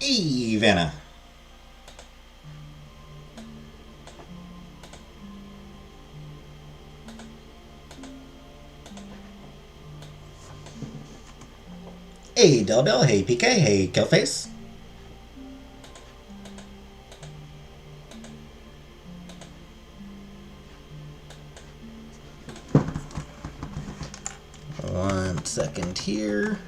Hey, Vanna. Hey, Delbel. Hey, PK. Hey, Killface. One second here.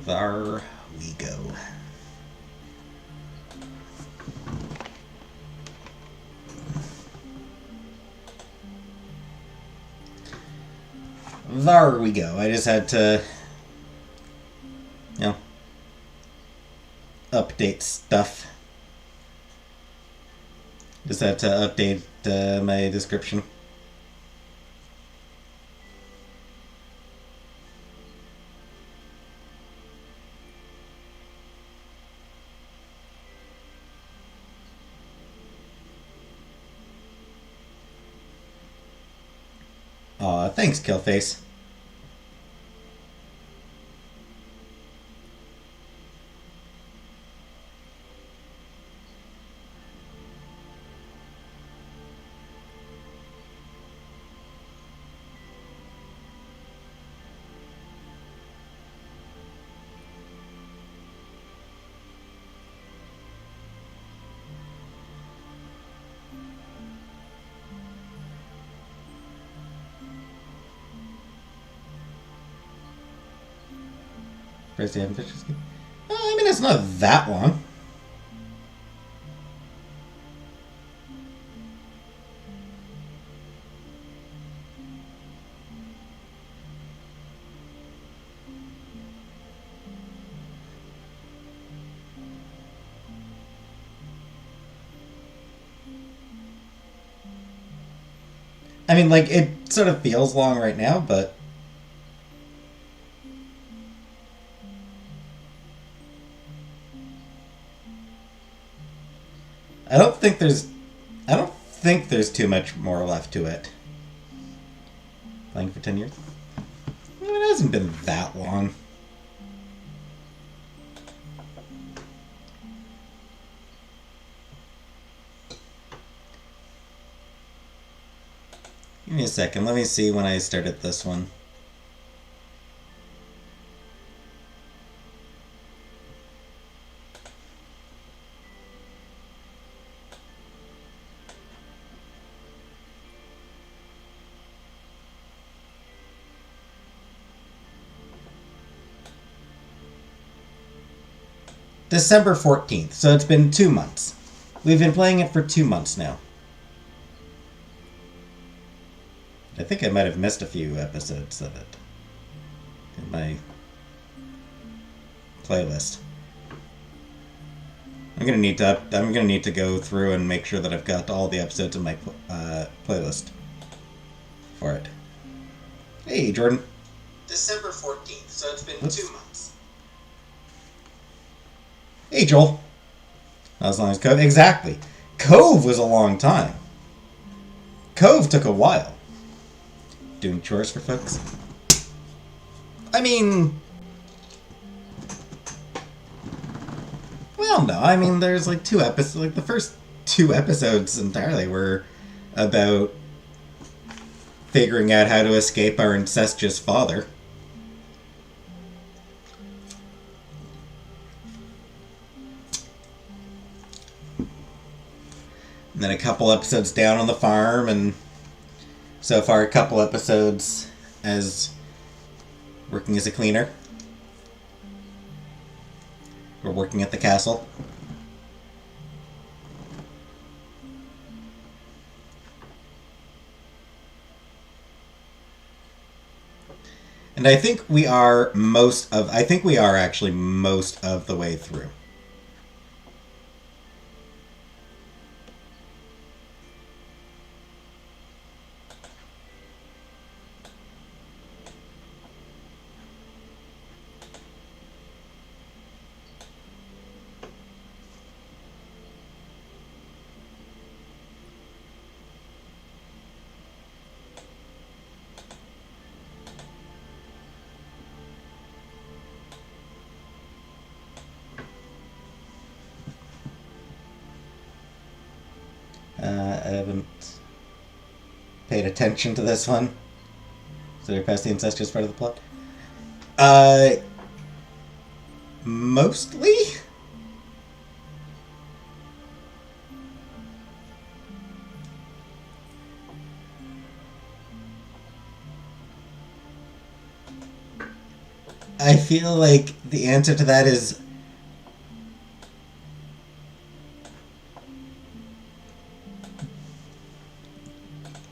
There we go. There we go. I just had to, you know, update stuff. Just had to update my description. Aw, thanks, Killface. First day Fisher's Game. I mean, it's not that long. I mean, like, it sort of feels long right now, but I don't think there's I don't think there's too much more left to it. Playing for 10 years? Well, it hasn't been that long. Give me a second. Let me see when I started this one. December 14th, so it's been 2 months. We've been playing it for 2 months now. I think I might have missed a few episodes of it in my playlist. I'm gonna need to go through and make sure that I've got all the episodes in my playlist for it. Hey, Jordan. December 14th, so it's been 2 months. Hey, Joel. Not as long as Cove. Exactly. Cove was a long time. Cove took a while. Doing chores for folks? I mean... Well, no. I mean, there's like 2 episodes. Like, the first 2 episodes entirely were about figuring out how to escape our incestuous father. And then a couple episodes down on the farm, and so far a couple episodes as working as a cleaner. Or working at the castle. And I think we are actually most of the way through. I haven't paid attention to this one. So they're past the incestuous part of the plot. Mostly? I feel like the answer to that is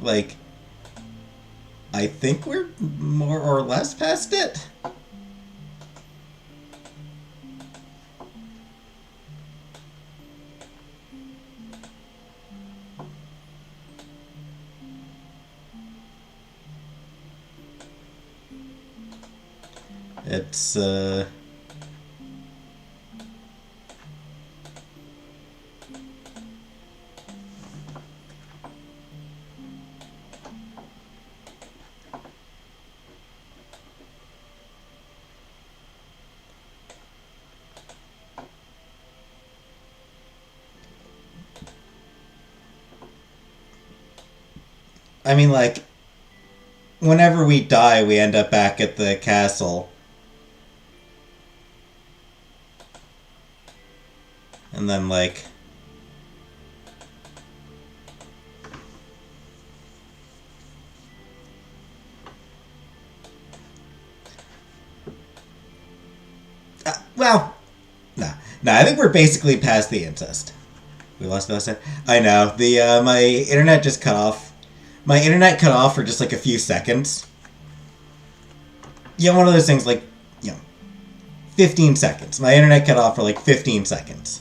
like I think we're more or less past it. It's I mean, like, whenever we die, we end up back at the castle. And then, like... well, nah. Nah, I think we're basically past the incest. We lost that. I know. My internet just cut off. My internet cut off for just like a few seconds. Yeah, one of those things like, 15 seconds. My internet cut off for like 15 seconds.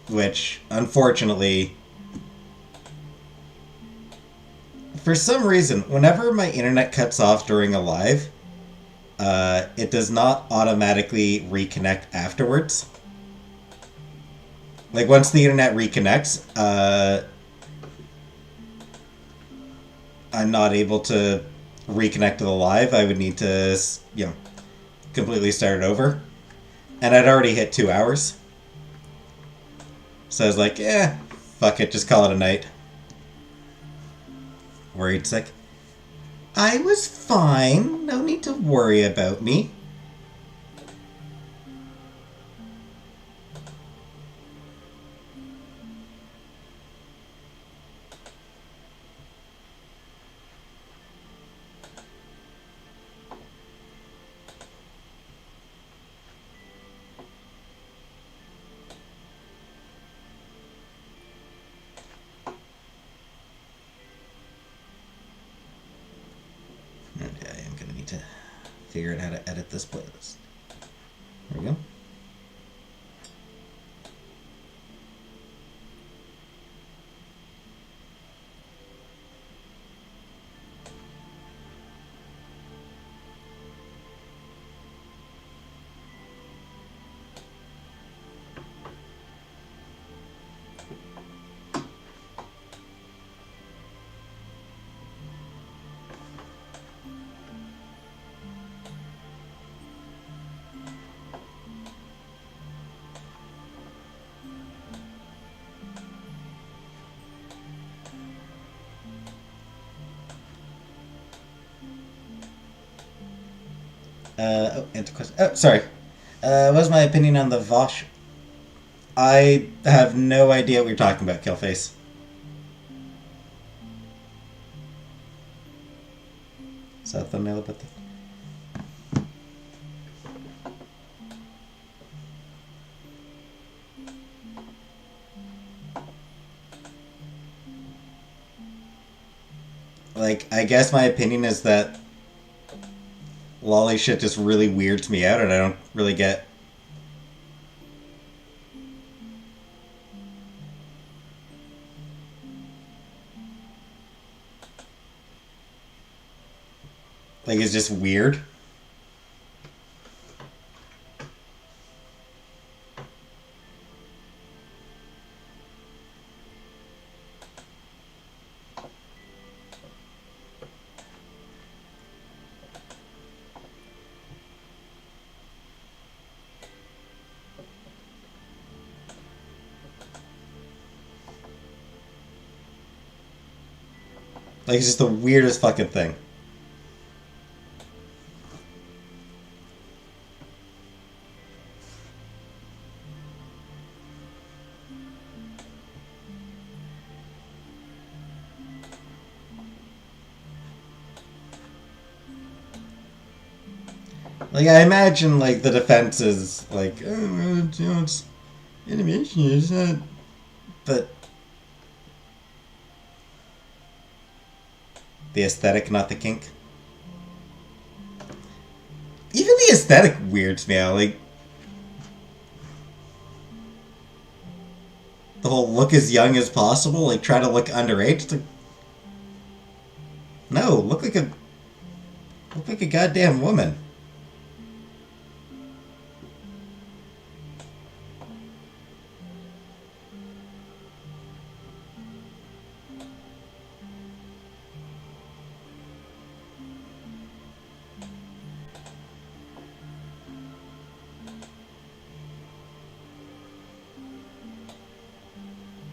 Which, unfortunately, for some reason, whenever my internet cuts off during a live, it does not automatically reconnect afterwards. Like, once the internet reconnects, I'm not able to reconnect to the live. I would need to, completely start it over. And I'd already hit 2 hours. So I was like, fuck it, just call it a night. Worried sick. I was fine. No need to worry about me. Okay, I am going to need to figure out how to edit this playlist. There we go. Answer question. Oh, sorry. What was my opinion on the Vosh? I have no idea what you're talking about, Killface. Is that the thumbnail about the... Like, I guess my opinion is that lolly shit just really weirds me out and I don't really get... Like, it's just weird. Like, it's just the weirdest fucking thing. Like, I imagine, like, the defense is, like, oh, you know, it's animation, it's not... But... The aesthetic, not the kink. Even the aesthetic weirds me out, like... The whole look as young as possible, like, try to look underage, like... No, look like a goddamn woman.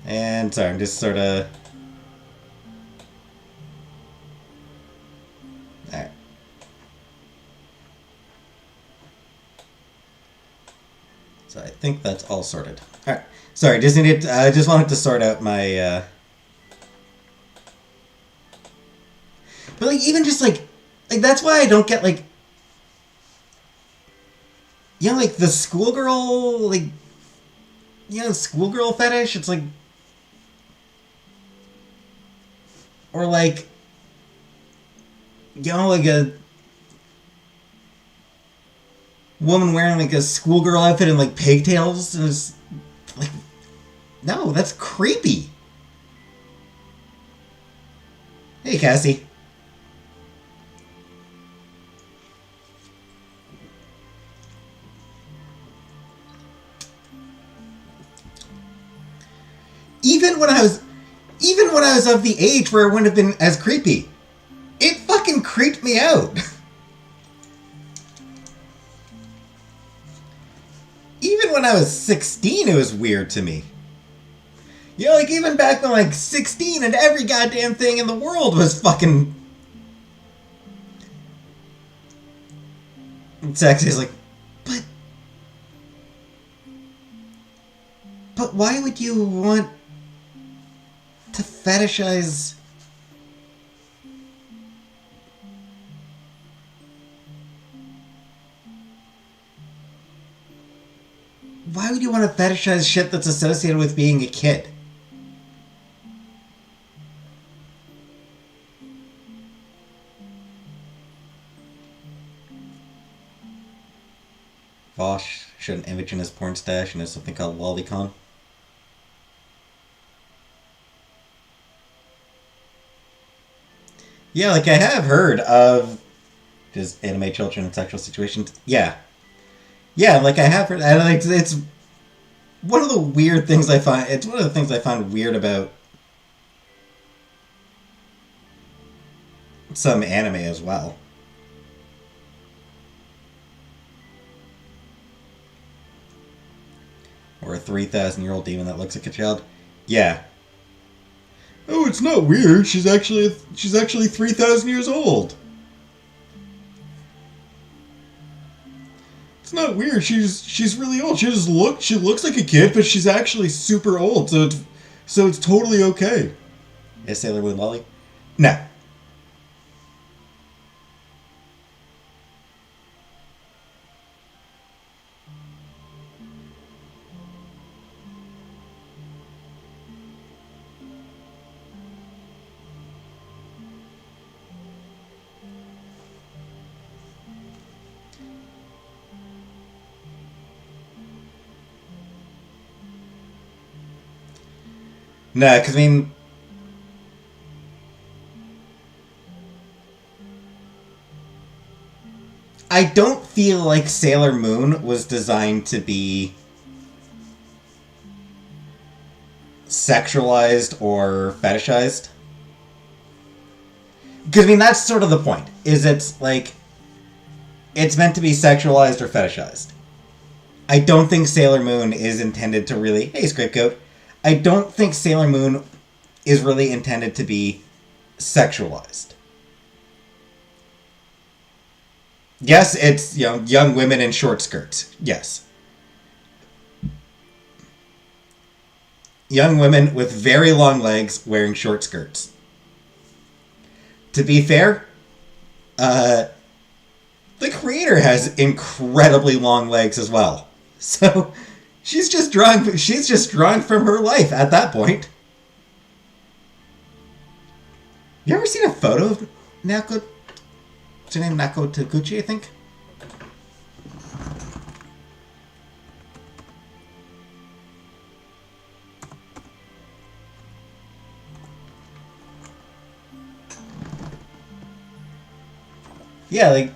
And sorry, I'm just sort of... Alright. So I think that's all sorted. Alright. Sorry, I just wanted to sort out my... But like, even just like, that's why I don't get like... You know, like the schoolgirl, like... You know, schoolgirl fetish, it's like... Or like, you know, like a woman wearing like a schoolgirl outfit and like pigtails, and it's like, no, that's creepy. Hey, Cassie. Even when I was of the age where it wouldn't have been as creepy, it fucking creeped me out. Even when I was 16, it was weird to me. You know, like, even back when, like, 16 and every goddamn thing in the world was fucking... sexy. It's like, But why would you want to fetishize... Why would you want to fetishize shit that's associated with being a kid? Vosh showed an image in his porn stash and there's something called Lolicon. Yeah, like I have heard of just anime children in sexual situations. Yeah. Yeah, like I have heard, and like it's one of the weird things I find. It's one of the things I find weird about some anime as well. Or a 3,000-year-old demon that looks like a child. Yeah. Oh, it's not weird. She's actually 3,000 years old. It's not weird. She's really old. She looks like a kid, but she's actually super old. So it's totally okay. Is Sailor Moon Lolly? No. No, because I mean, I don't feel like Sailor Moon was designed to be sexualized or fetishized. Because I mean, that's sort of the point. Is it's like it's meant to be sexualized or fetishized. I don't think Sailor Moon is intended to really... Hey, Scriptgoat. I don't think Sailor Moon is really intended to be sexualized. Yes, it's young women in short skirts. Yes. Young women with very long legs wearing short skirts. To be fair, the creator has incredibly long legs as well. So she's just drawing from her life at that point. You ever seen a photo of Nako? What's her name? Nako Taguchi, I think? Yeah, like,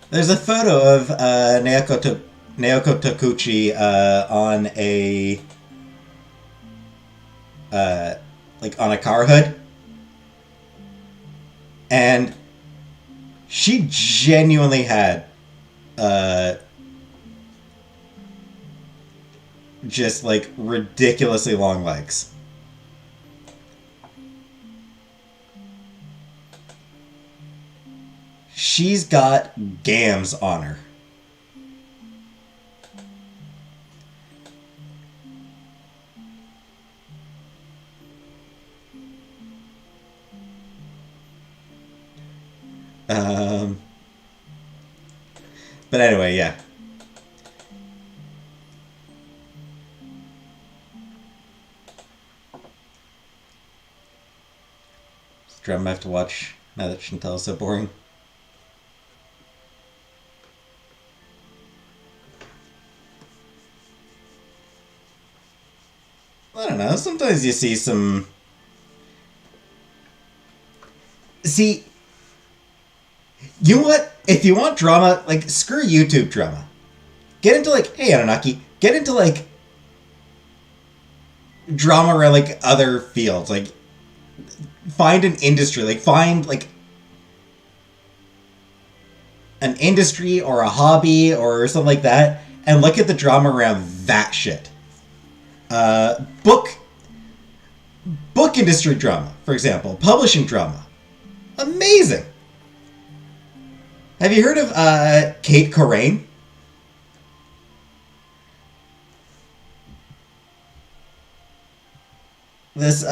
there's a photo of Naoko Takuchi on a on a car hood, and she genuinely had just like ridiculously long legs. She's got gams on her. But anyway, yeah. It's a drama I have to watch now that Chantel's so boring. I don't know. Sometimes you see some... See... You know what? If you want drama, like, screw YouTube drama. Get into, like, hey, Anunnaki, get into, like, drama around, like, other fields. Like, find an industry. Like, find, like, an industry or a hobby or something like that, and look at the drama around that shit. Book industry drama, for example. Publishing drama. Amazing. Have you heard of Kate Corain? This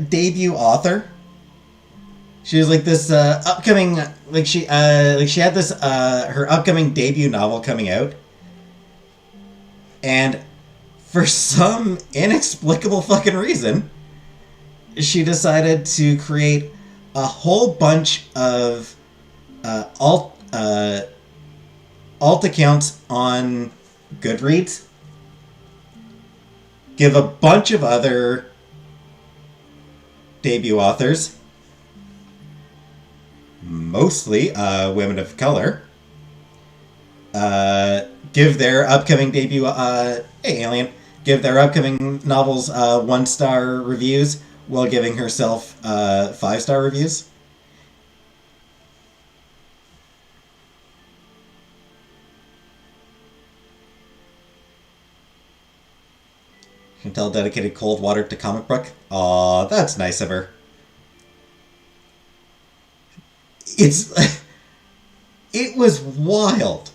debut author. She was like this upcoming she had this her upcoming debut novel coming out. And for some inexplicable fucking reason, she decided to create a whole bunch of alt accounts on Goodreads, give a bunch of other debut authors, mostly women of color, give their upcoming debut hey alien, give their upcoming novels 1-star reviews while giving herself 5-star reviews. Chantel dedicated cold water to comic book. Aw, that's nice of her. It was wild.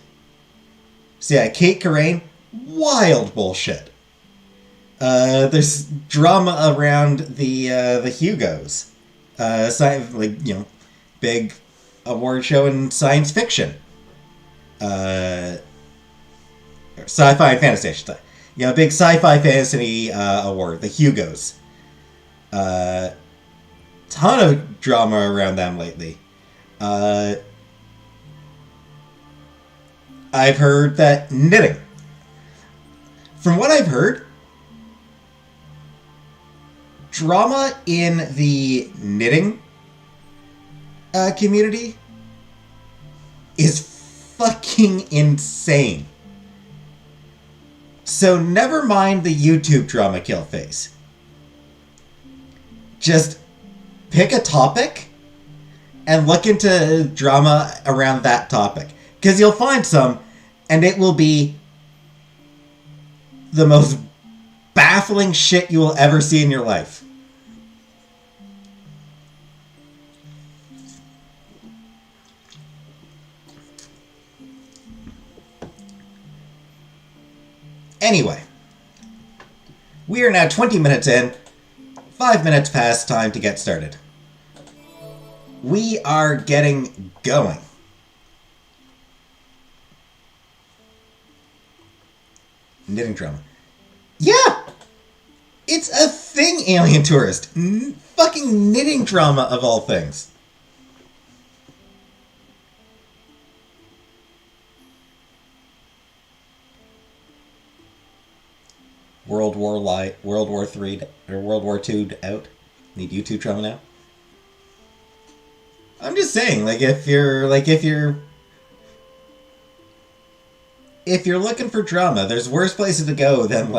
So yeah, Kate Corain, wild bullshit. There's drama around the Hugos. Big award show in science fiction. Sci-fi and fantasy, I should say. Big sci-fi fantasy award, the Hugos. Ton of drama around them lately. I've heard that knitting. From what I've heard, drama in the knitting community is fucking insane. So never mind the YouTube drama kill phase. Just pick a topic and look into drama around that topic. Because you'll find some, and it will be the most baffling shit you will ever see in your life. Anyway, we are now 20 minutes in, 5 minutes past time to get started. We are getting going. Knitting drama. Yeah! It's a thing, Alien Tourist. Fucking knitting drama of all things. World War III or World War II out. Need YouTube drama now. I'm just saying, if you're looking for drama, there's worse places to go than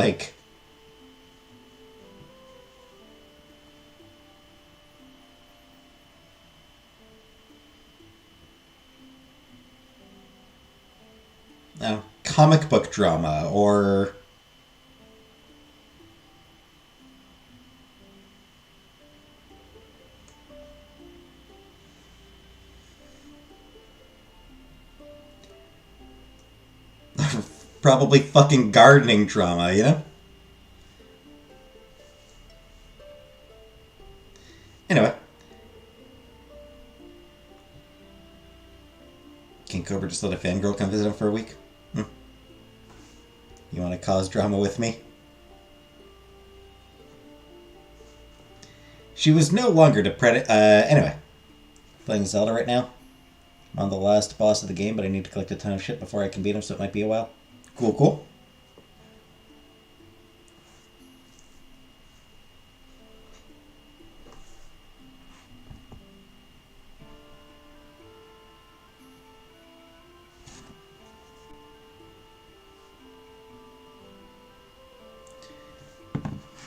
comic book drama or probably fucking gardening drama, you know? Anyway. King Cobra just let a fangirl come visit him for a week? You want to cause drama with me? She was no longer anyway. Playing Zelda right now. I'm on the last boss of the game, but I need to collect a ton of shit before I can beat him, so it might be a while. Cool.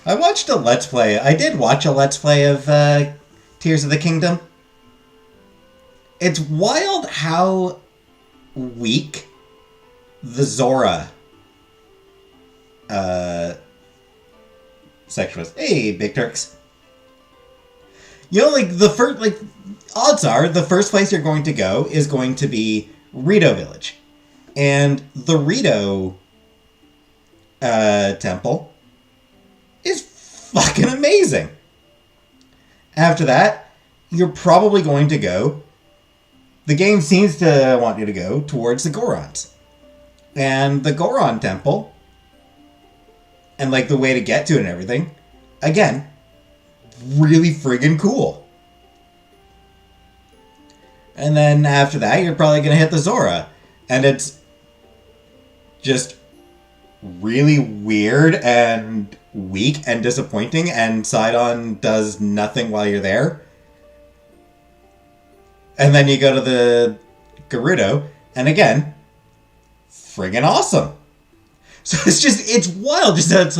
I watched a Let's Play. I did watch a Let's Play of Tears of the Kingdom. It's wild how weak the Zora section was. Hey, Big Turks. You know, the first, odds are the first place you're going to go is going to be Rito Village. And the Rito temple is fucking amazing. After that, you're probably going to go... The game seems to want you to go towards the Gorons. And the Goron temple, and the way to get to it and everything, again, really friggin' cool. And then after that, you're probably going to hit the Zora. And it's just really weird and weak and disappointing, and Sidon does nothing while you're there. And then you go to the Gerudo, and again, friggin' awesome. So it's wild. Just that it's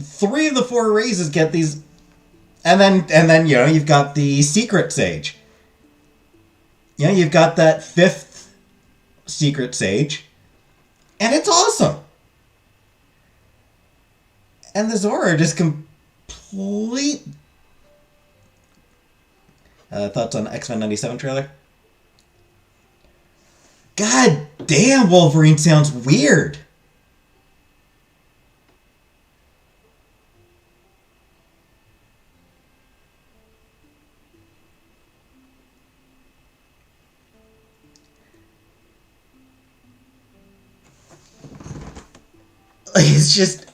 3 of the 4 races get these, and then you've got the secret sage. You've got that 5th secret sage, and it's awesome. And the Zora are just complete. Thoughts on X-Men 97 trailer? God damn, Wolverine sounds weird. It's just...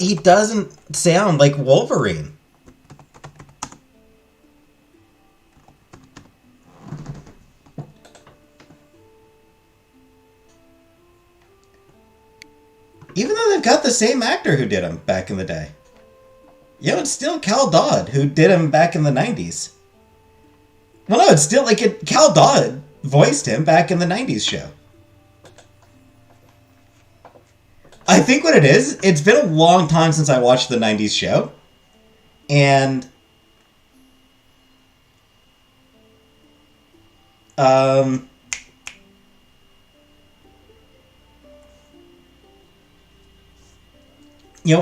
He doesn't sound like Wolverine. Even though they've got the same actor who did him back in the day. It's still Cal Dodd who did him back in the 90s. Well, no, it's still Cal Dodd voiced him back in the 90s show. I think what it is, it's been a long time since I watched the 90s show. And...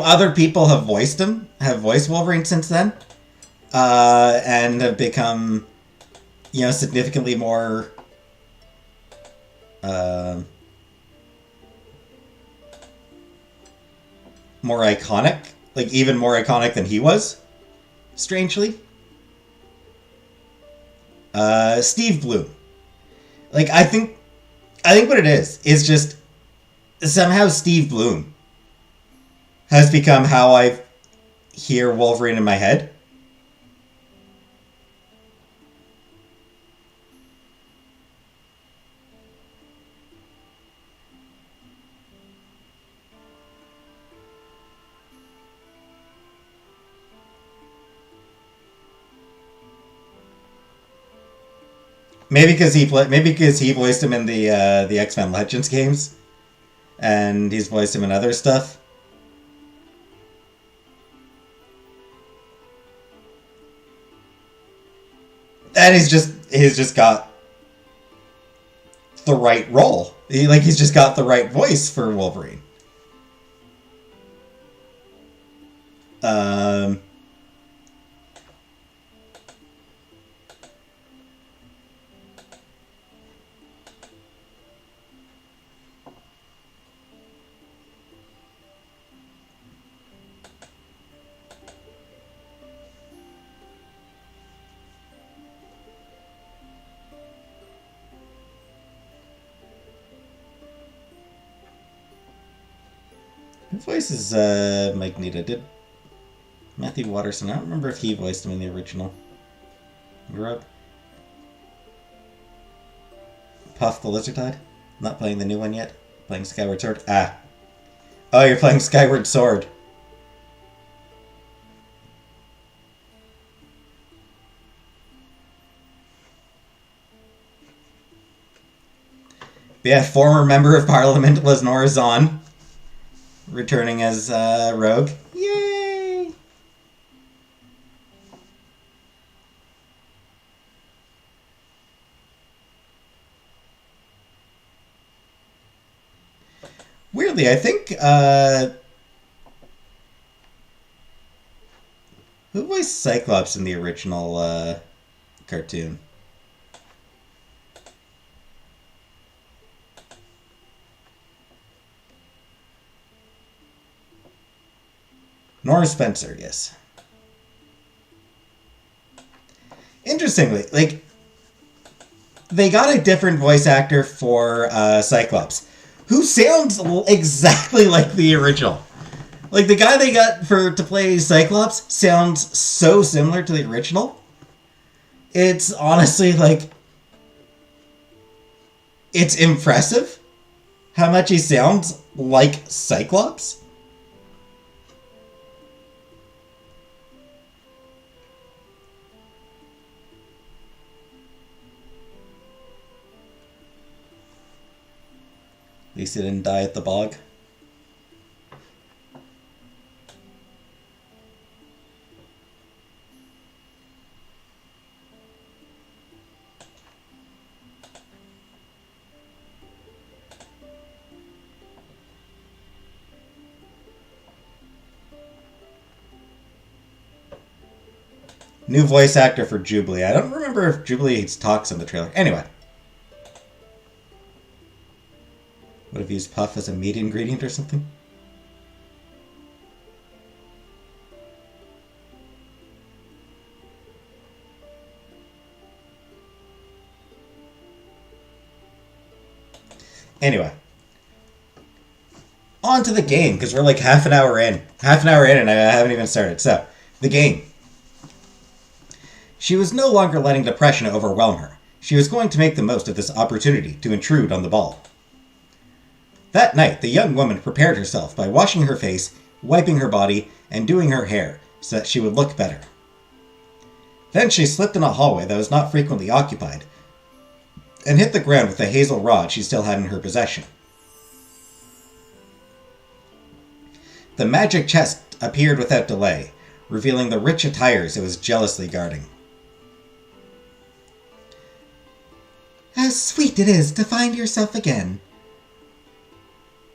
other people have voiced Wolverine since then. And have become significantly more more iconic, like even more iconic than he was, strangely. Steve Bloom. Like, I think what it is just somehow Steve Bloom has become how I hear Wolverine in my head. Maybe because he voiced him in the X-Men Legends games, and he's voiced him in other stuff. And he's just got the right role. He's just got the right voice for Wolverine. Who voices Magneto? Did Matthew Watterson? I don't remember if he voiced him in the original. You're up. Puff the Lizardtide? Not playing the new one yet? Playing Skyward Sword? Ah. Oh, you're playing Skyward Sword. But yeah, former Member of Parliament Lesnora Zahn returning as Rogue. Yay! Weirdly, I think who voiced Cyclops in the original cartoon? Nora Spencer, yes. Interestingly, like, they got a different voice actor for Cyclops, who sounds exactly like the original. Like, the guy they got to play Cyclops sounds so similar to the original. It's honestly, like, it's impressive how much he sounds like Cyclops. At least he didn't die at the bog. New voice actor for Jubilee. I don't remember if Jubilee talks in the trailer. Anyway. Would have used Puff as a meat ingredient or something? Anyway. On to the game, because we're like half an hour in. Half an hour in and I haven't even started. So, the game. She was no longer letting depression overwhelm her. She was going to make the most of this opportunity to intrude on the ball. That night, the young woman prepared herself by washing her face, wiping her body, and doing her hair so that she would look better. Then she slipped in a hallway that was not frequently occupied and hit the ground with the hazel rod she still had in her possession. The magic chest appeared without delay, revealing the rich attires it was jealously guarding. How sweet it is to find yourself again.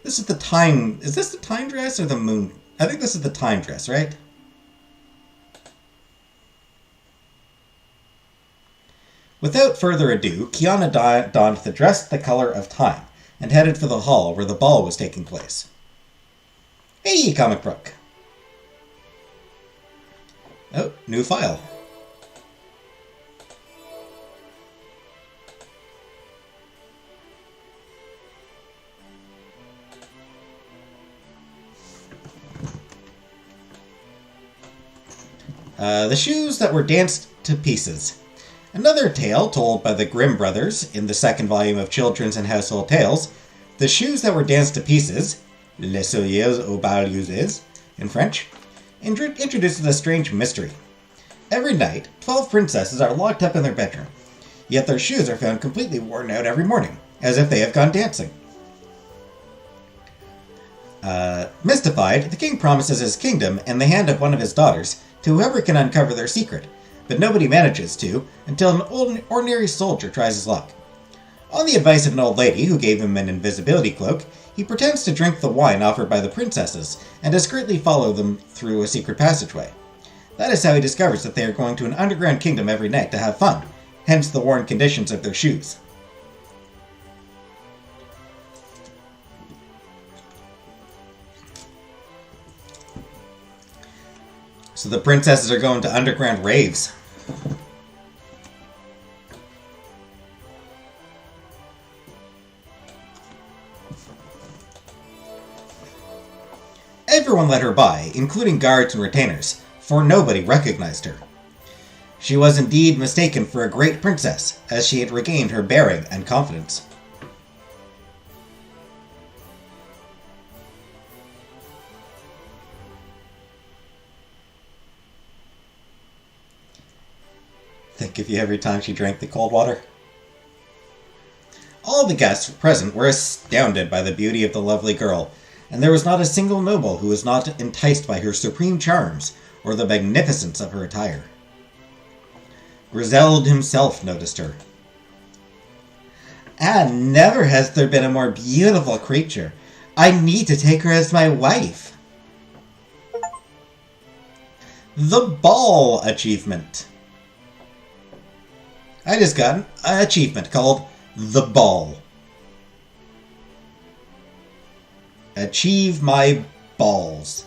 This is the time... Is this the time dress or the moon... I think this is the time dress, right? Without further ado, Kiana donned the dress the color of time and headed for the hall where the ball was taking place. Hey, comic book. Oh, new file. The shoes that were danced to pieces. Another tale told by the Grimm brothers in the second volume of Children's and Household Tales. The shoes that were danced to pieces, les souliers au bal usés, in French, introduces a strange mystery. Every night, 12 princesses are locked up in their bedroom, yet their shoes are found completely worn out every morning, as if they have gone dancing. Mystified, the king promises his kingdom and the hand of one of his daughters to whoever can uncover their secret, but nobody manages to until an ordinary soldier tries his luck. On the advice of an old lady who gave him an invisibility cloak, he pretends to drink the wine offered by the princesses and discreetly follow them through a secret passageway. That is how he discovers that they are going to an underground kingdom every night to have fun, hence the worn conditions of their shoes. So the princesses are going to underground raves. Everyone let her by, including guards and retainers, for nobody recognized her. She was indeed mistaken for a great princess, as she had regained her bearing and confidence. Think of you every time she drank the cold water. All the guests present were astounded by the beauty of the lovely girl, and there was not a single noble who was not enticed by her supreme charms or the magnificence of her attire. Griselda himself noticed her. Never has there been a more beautiful creature. I need to take her as my wife. The Ball Achievement. I just got an achievement called The Ball. Achieve my balls.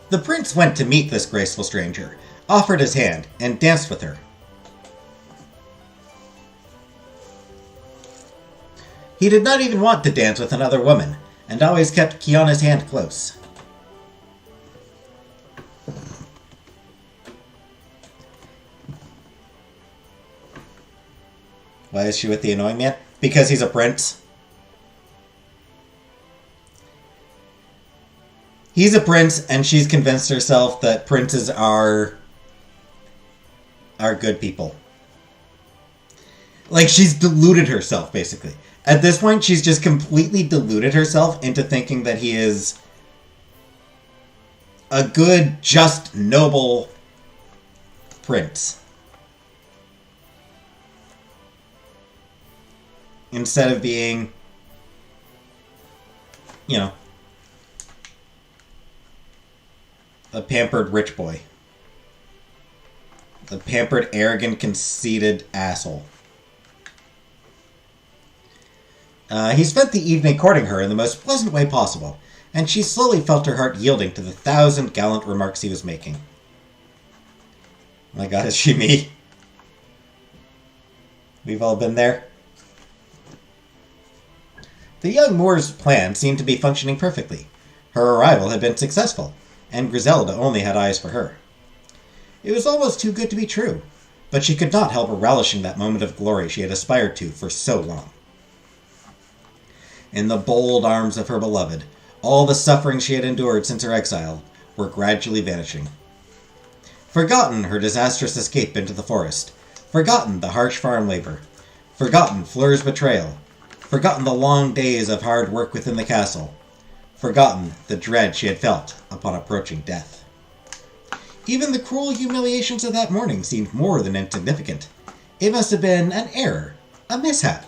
The prince went to meet this graceful stranger, offered his hand, and danced with her. He did not even want to dance with another woman, and always kept Kiana's hand close. Why is she with the annoying man? Because he's a prince. He's a prince, and she's convinced herself that princes are good people. Like, she's deluded herself, basically. At this point, she's just completely deluded herself into thinking that he is a good, just, noble prince. Instead of being, you know, a pampered rich boy. A pampered, arrogant, conceited asshole. He spent the evening courting her in the most pleasant way possible, and she slowly felt her heart yielding to the 1,000 gallant remarks he was making. My God, is she me? We've all been there. The young Moor's plan seemed to be functioning perfectly. Her arrival had been successful, and Griselda only had eyes for her. It was almost too good to be true, but she could not help relishing that moment of glory she had aspired to for so long. In the bold arms of her beloved, all the suffering she had endured since her exile were gradually vanishing. Forgotten her disastrous escape into the forest, forgotten the harsh farm labor, forgotten Fleur's betrayal, forgotten the long days of hard work within the castle, forgotten the dread she had felt upon approaching death. Even the cruel humiliations of that morning seemed more than insignificant. It must have been an error, a mishap.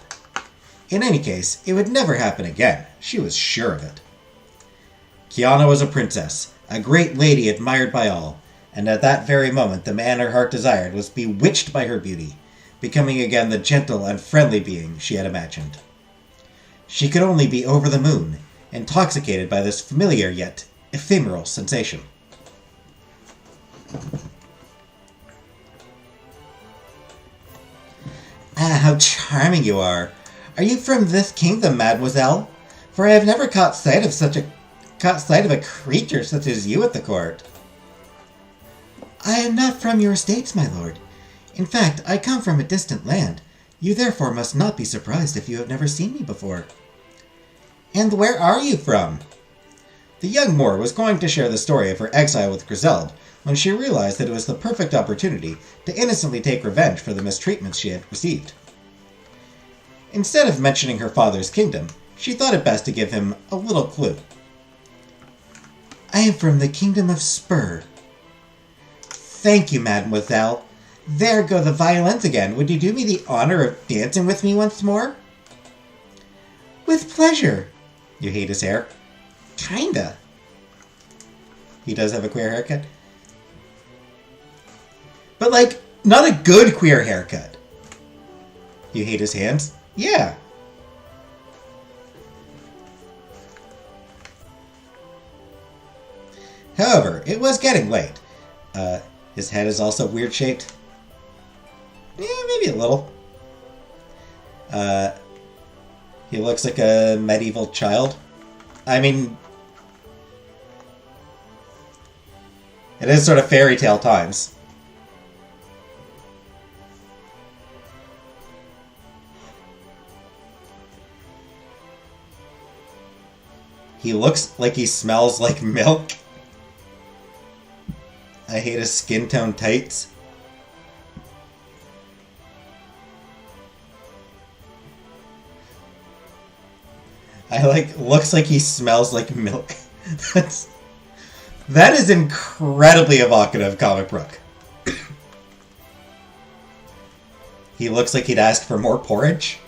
In any case, it would never happen again. She was sure of it. Kiana was a princess, a great lady admired by all, and at that very moment the man her heart desired was bewitched by her beauty, becoming again the gentle and friendly being she had imagined. She could only be over the moon, intoxicated by this familiar yet ephemeral sensation. Ah, how charming you are! Are you from this kingdom, mademoiselle? For I have never caught sight of a creature such as you at the court. I am not from your estates, my lord. In fact, I come from a distant land. You therefore must not be surprised if you have never seen me before. And where are you from? The young Moor was going to share the story of her exile with Griselda when she realized that it was the perfect opportunity to innocently take revenge for the mistreatments she had received. Instead of mentioning her father's kingdom, she thought it best to give him a little clue. I am from the kingdom of Spur. Thank you, mademoiselle. There go the violins again. Would you do me the honor of dancing with me once more? With pleasure. You hate his hair? Kinda. He does have a queer haircut. But, like, not a good queer haircut. You hate his hands? Yeah. However, it was getting late. His head is also weird shaped. Yeah, maybe a little. He looks like a medieval child. I mean, it is sort of fairy tale times. He looks like he smells like milk. I hate his skin tone tights. Looks like he smells like milk. That is incredibly evocative, comic book. He looks like he'd ask for more porridge.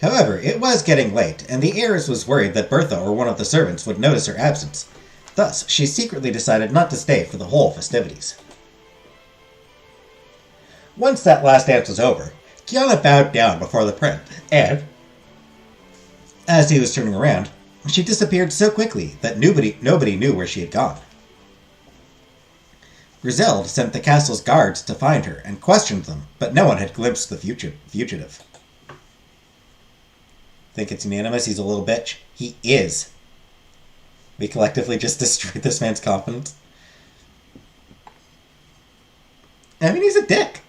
However, it was getting late, and the heiress was worried that Bertha or one of the servants would notice her absence. Thus, she secretly decided not to stay for the whole festivities. Once that last dance was over, Kiana bowed down before the prince, and, as he was turning around, she disappeared so quickly that nobody knew where she had gone. Griselda sent the castle's guards to find her and questioned them, but no one had glimpsed the fugitive. Think it's unanimous he's a little bitch? He is. We collectively just destroyed this man's confidence. I mean, he's a dick.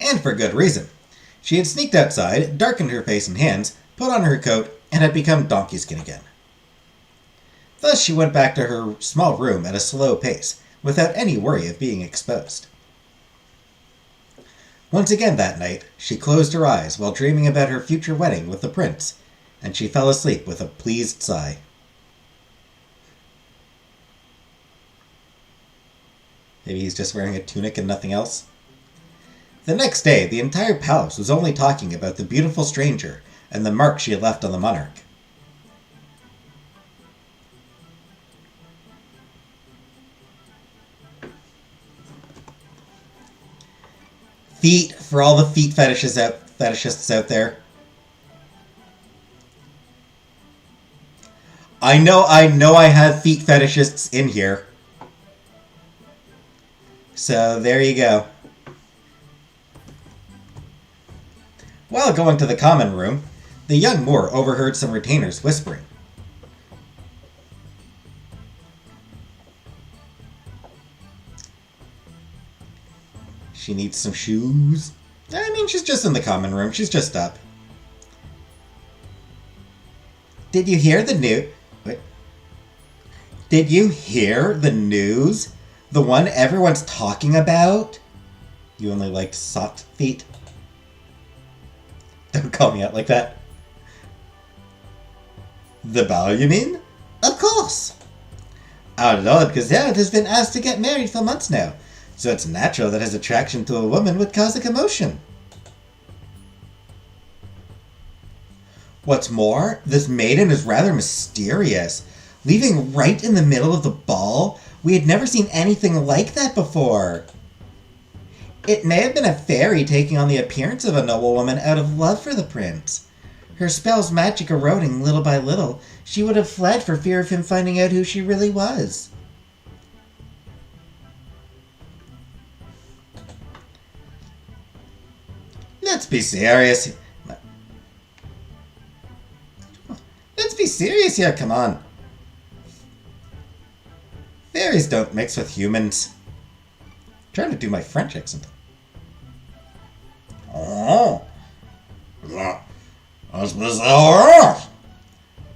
And for good reason. She had sneaked outside, darkened her face and hands, put on her coat, and had become donkey skin again. Thus she went back to her small room at a slow pace, without any worry of being exposed. Once again that night, she closed her eyes while dreaming about her future wedding with the prince, and she fell asleep with a pleased sigh. Maybe he's just wearing a tunic and nothing else? The next day, the entire palace was only talking about the beautiful stranger and the mark she had left on the monarch. Feet, for all the feet fetishists out there. I know I have feet fetishists in here. So there you go. While going to the common room, the young Moor overheard some retainers whispering. She needs some shoes. I mean, she's just in the common room. She's just up. Did you hear the news? Wait. Did you hear the news? The one everyone's talking about? You only liked soft feet? Don't call me out like that. The ball, you mean? Of course. Our Lord Gazelle has been asked to get married for months now, so it's natural that his attraction to a woman would cause a commotion. What's more, this maiden is rather mysterious. Leaving right in the middle of the ball, we had never seen anything like that before. It may have been a fairy taking on the appearance of a noblewoman out of love for the prince. Her spell's magic eroding little by little, she would have fled for fear of him finding out who she really was. Let's be serious. Let's be serious here, come on. Fairies don't mix with humans. I'm trying to do my French accent. Oh.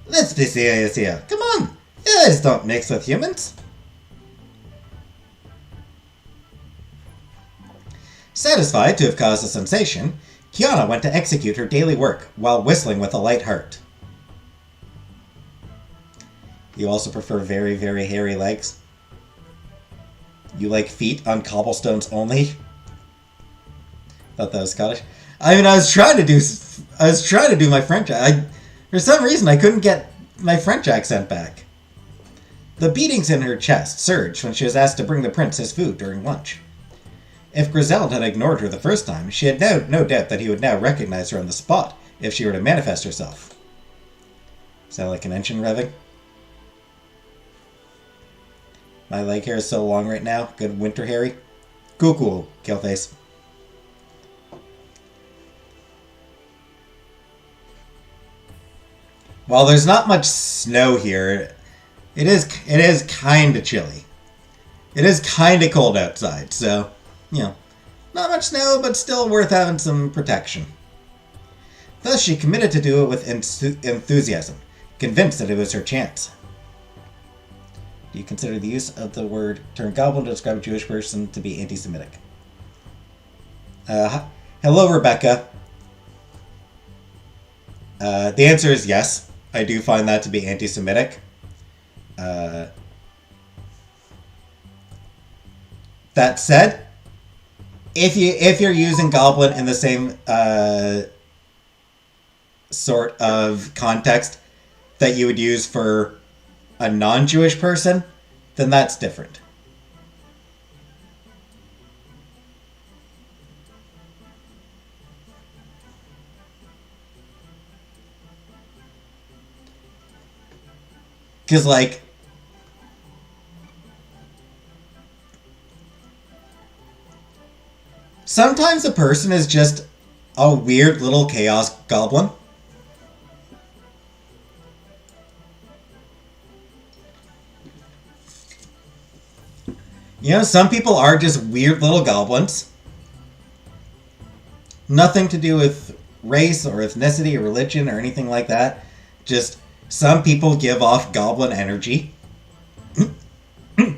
Let's be serious here. Come on. Fairies don't mix with humans. Satisfied to have caused a sensation, Kiana went to execute her daily work while whistling with a light heart. You also prefer very, very hairy legs? You like feet on cobblestones only? Thought that was Scottish. I mean, I was trying to do my French. For some reason, I couldn't get my French accent back. The beatings in her chest surged when she was asked to bring the prince his food during lunch. If Griselda had ignored her the first time, she had no doubt that he would now recognize her on the spot if she were to manifest herself. Sound like an engine revving? My leg hair is so long right now. Good winter hairy. Cool, Killface. While there's not much snow here, it is kind of chilly. It is kind of cold outside, so, not much snow, but still worth having some protection. Thus, she committed to do it with enthusiasm, convinced that it was her chance. Do you consider the use of the term goblin to describe a Jewish person to be anti-Semitic? Hello, Rebecca. The answer is yes. I do find that to be anti-Semitic. That said, if you're using goblin in the same sort of context that you would use for a non-Jewish person, then that's different. Because, sometimes a person is just a weird little chaos goblin. Some people are just weird little goblins. Nothing to do with race or ethnicity or religion or anything like that. Just some people give off goblin energy. A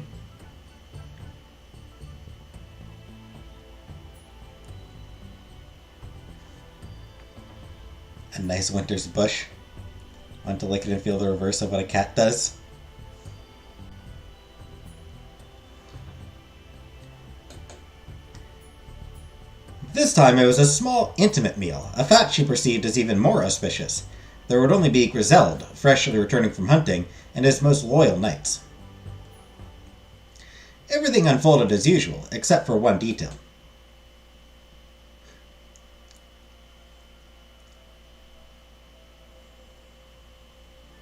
nice winter's bush. Want to lick it and feel the reverse of what a cat does. This time it was a small, intimate meal, a fact she perceived as even more auspicious. There would only be Griselda, freshly returning from hunting, and his most loyal knights. Everything unfolded as usual, except for one detail.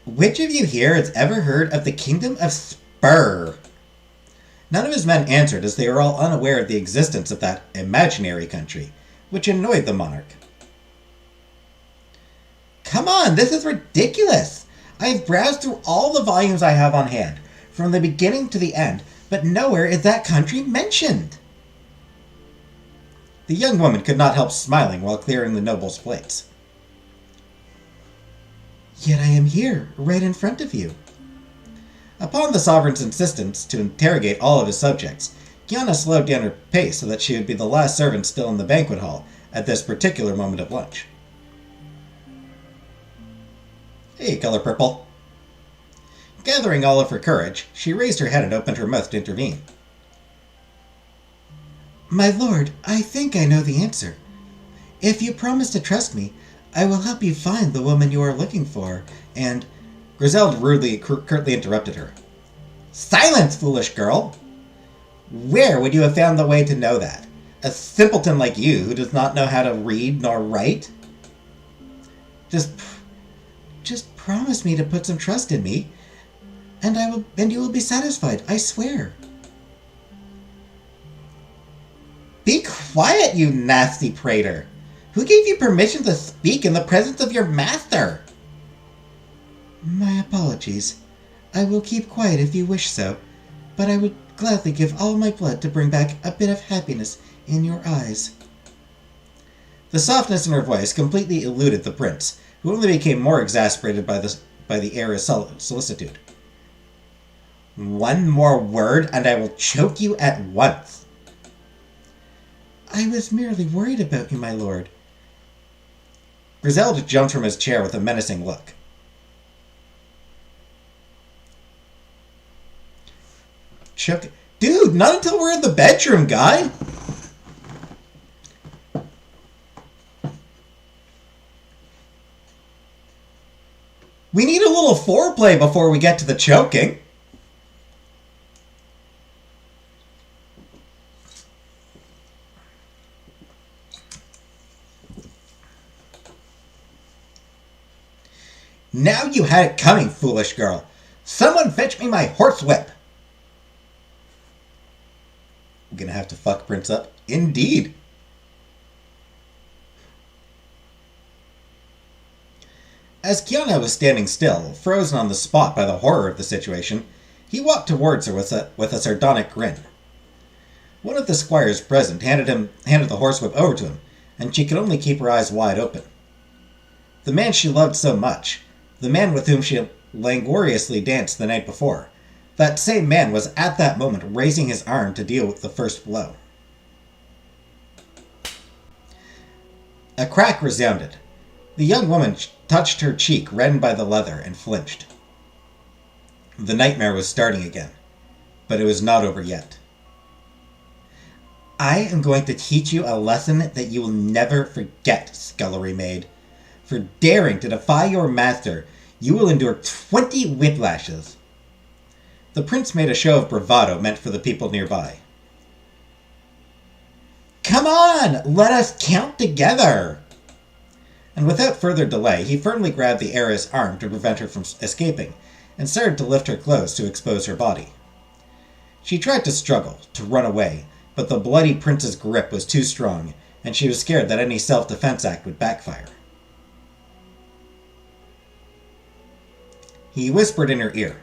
Which of you here has ever heard of the Kingdom of Spur? None of his men answered, as they were all unaware of the existence of that imaginary country, which annoyed the monarch. Come on, this is ridiculous! I have browsed through all the volumes I have on hand, from the beginning to the end, but nowhere is that country mentioned. The young woman could not help smiling while clearing the noble's plates. Yet I am here, right in front of you. Upon the sovereign's insistence to interrogate all of his subjects, Kiana slowed down her pace so that she would be the last servant still in the banquet hall at this particular moment of lunch. Hey, color purple. Gathering all of her courage, she raised her head and opened her mouth to intervene. My lord, I think I know the answer. If you promise to trust me, I will help you find the woman you are looking for, and... Griselda curtly interrupted her. Silence, foolish girl! Where would you have found the way to know that? A simpleton like you who does not know how to read nor write? Just promise me to put some trust in me, and you will be satisfied, I swear. Be quiet, you nasty prater! Who gave you permission to speak in the presence of your master? My apologies. I will keep quiet if you wish so, but I would gladly give all my blood to bring back a bit of happiness in your eyes. The softness in her voice completely eluded the prince, who only became more exasperated by the heir's solicitude. One more word, and I will choke you at once. I was merely worried about you, my lord. Griselda jumped from his chair with a menacing look. Dude, not until we're in the bedroom, guy! We need a little foreplay before we get to the choking. Now you had it coming, foolish girl. Someone fetch me my horsewhip. I'm gonna have to fuck Prince up. Indeed. As Kiana was standing still, frozen on the spot by the horror of the situation, he walked towards her with a sardonic grin. One of the squires present handed the horsewhip over to him, and she could only keep her eyes wide open. The man she loved so much, the man with whom she had languorously danced the night before, that same man was at that moment raising his arm to deal with the first blow. A crack resounded. The young woman touched her cheek, reddened by the leather, and flinched. The nightmare was starting again, but it was not over yet. I am going to teach you a lesson that you will never forget, scullery maid. For daring to defy your master, you will endure 20 whiplashes. The prince made a show of bravado meant for the people nearby. Come on, let us count together! And without further delay, he firmly grabbed the heiress' arm to prevent her from escaping, and started to lift her clothes to expose her body. She tried to struggle, to run away, but the bloody prince's grip was too strong, and she was scared that any self-defense act would backfire. He whispered in her ear,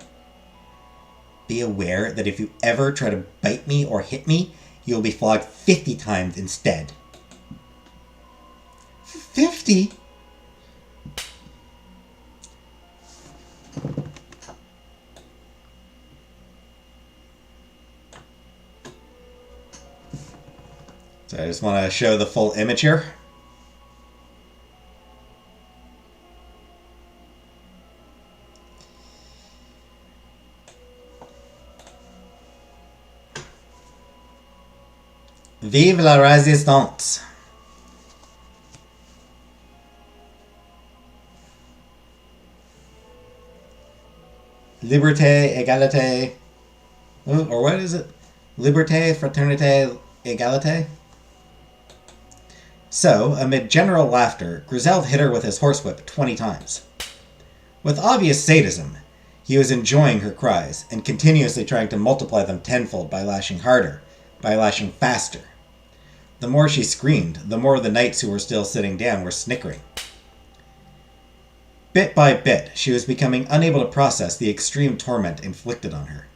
Be aware that if you ever try to bite me or hit me, you will be flogged 50 times instead. 50? So I just want to show the full image here. Vive la résistance! Liberté, égalité. Or what is it? Liberté, fraternité, égalité? So, amid general laughter, Griselda hit her with his horsewhip 20 times. With obvious sadism, he was enjoying her cries and continuously trying to multiply them tenfold by lashing harder, by lashing faster. The more she screamed, the more the knights who were still sitting down were snickering. Bit by bit, she was becoming unable to process the extreme torment inflicted on her.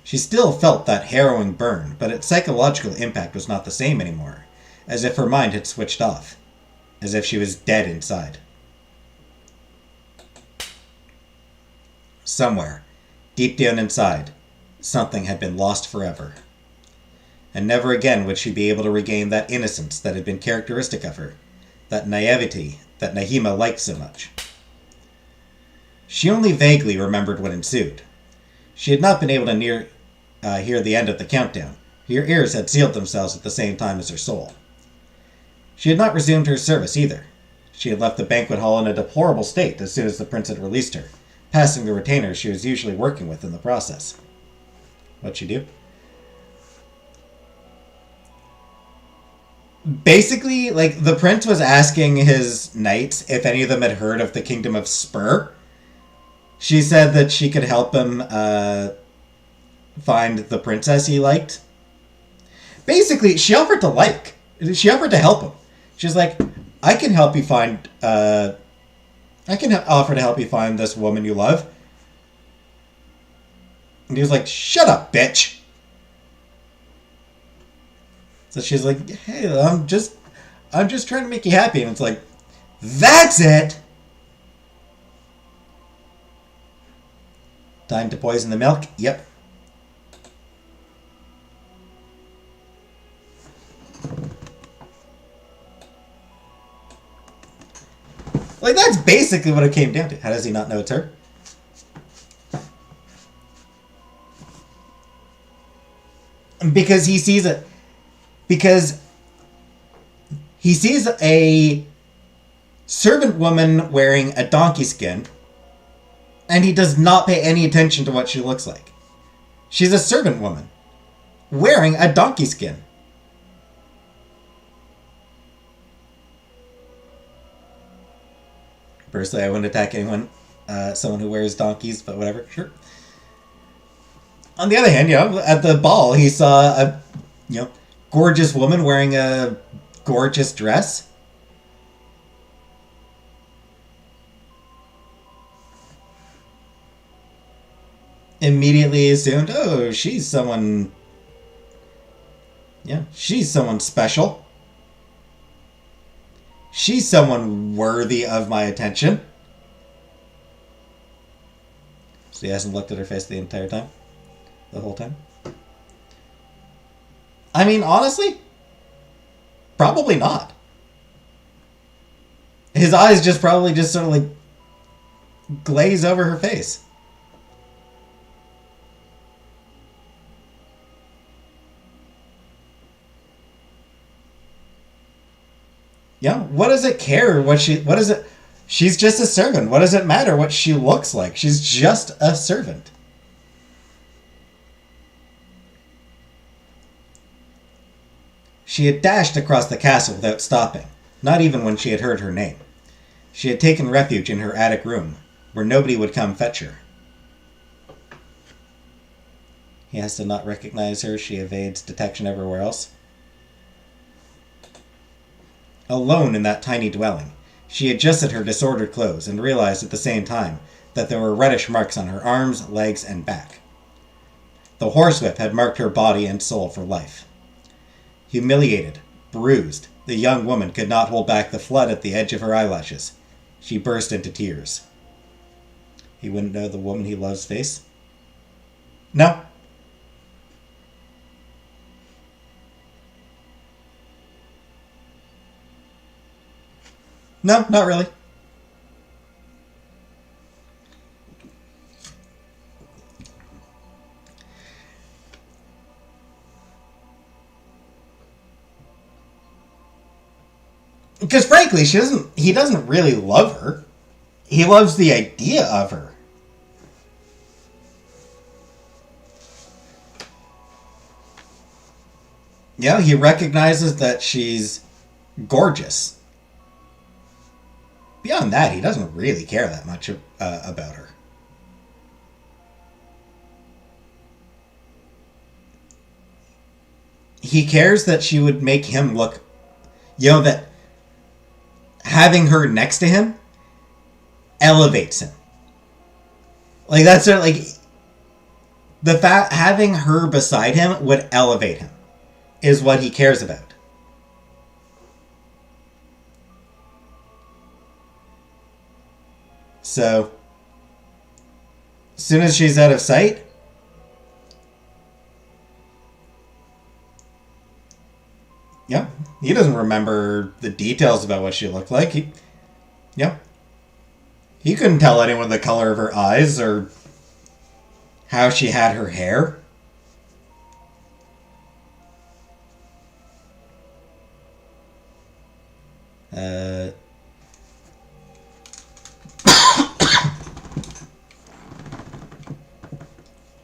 She still felt that harrowing burn, but its psychological impact was not the same anymore, as if her mind had switched off, as if she was dead inside. Somewhere, deep down inside, something had been lost forever. And never again would she be able to regain that innocence that had been characteristic of her, that naivety that Nahima liked so much. She only vaguely remembered what ensued. She had not been able to hear the end of the countdown. Her ears had sealed themselves at the same time as her soul. She had not resumed her service either. She had left the banquet hall in a deplorable state as soon as the prince had released her, passing the retainers she was usually working with in the process. What'd she do? Basically, like, the prince was asking his knights if any of them had heard of the Kingdom of Spur. She said that she could help him find the princess he liked. Basically, she offered to help him. She's like, I can help you find, I can offer to help you find this woman you love. And he was like, shut up, bitch. So she's like, hey, I'm just trying to make you happy. And it's like, that's it. Time to poison the milk? Yep. Like, that's basically what it came down to. How does he not know it's her? Because he sees a servant woman wearing a donkey skin, and he does not pay any attention to what she looks like. She's a servant woman wearing a donkey skin. Personally, I wouldn't attack anyone, someone who wears donkeys, but whatever, sure. On the other hand, at the ball, he saw a, gorgeous woman wearing a gorgeous dress. Immediately assumed, oh, she's someone special. She's someone worthy of my attention. So he hasn't looked at her face the entire time? The whole time? I mean, honestly, probably not. His eyes just probably just sort of like glaze over her face. Yeah, what does it care she's just a servant. What does it matter what she looks like? She's just a servant. She had dashed across the castle without stopping, not even when she had heard her name. She had taken refuge in her attic room, where nobody would come fetch her. He has to not recognize her. She evades detection everywhere else. Alone in that tiny dwelling, she adjusted her disordered clothes and realized at the same time that there were reddish marks on her arms, legs, and back. The horsewhip had marked her body and soul for life. Humiliated, bruised, the young woman could not hold back the flood at the edge of her eyelashes. She burst into tears. He wouldn't know the woman he loves' face? No. No, not really. Because frankly, he doesn't really love her. He loves the idea of her. Yeah, he recognizes that she's gorgeous. Beyond that, he doesn't really care that much about her. He cares that she would make him look, that having her next to him elevates him. Like, that's sort of like, the fact having her beside him would elevate him is what he cares about. So, as soon as she's out of sight, he doesn't remember the details about what she looked like. He He couldn't tell anyone the color of her eyes or how she had her hair.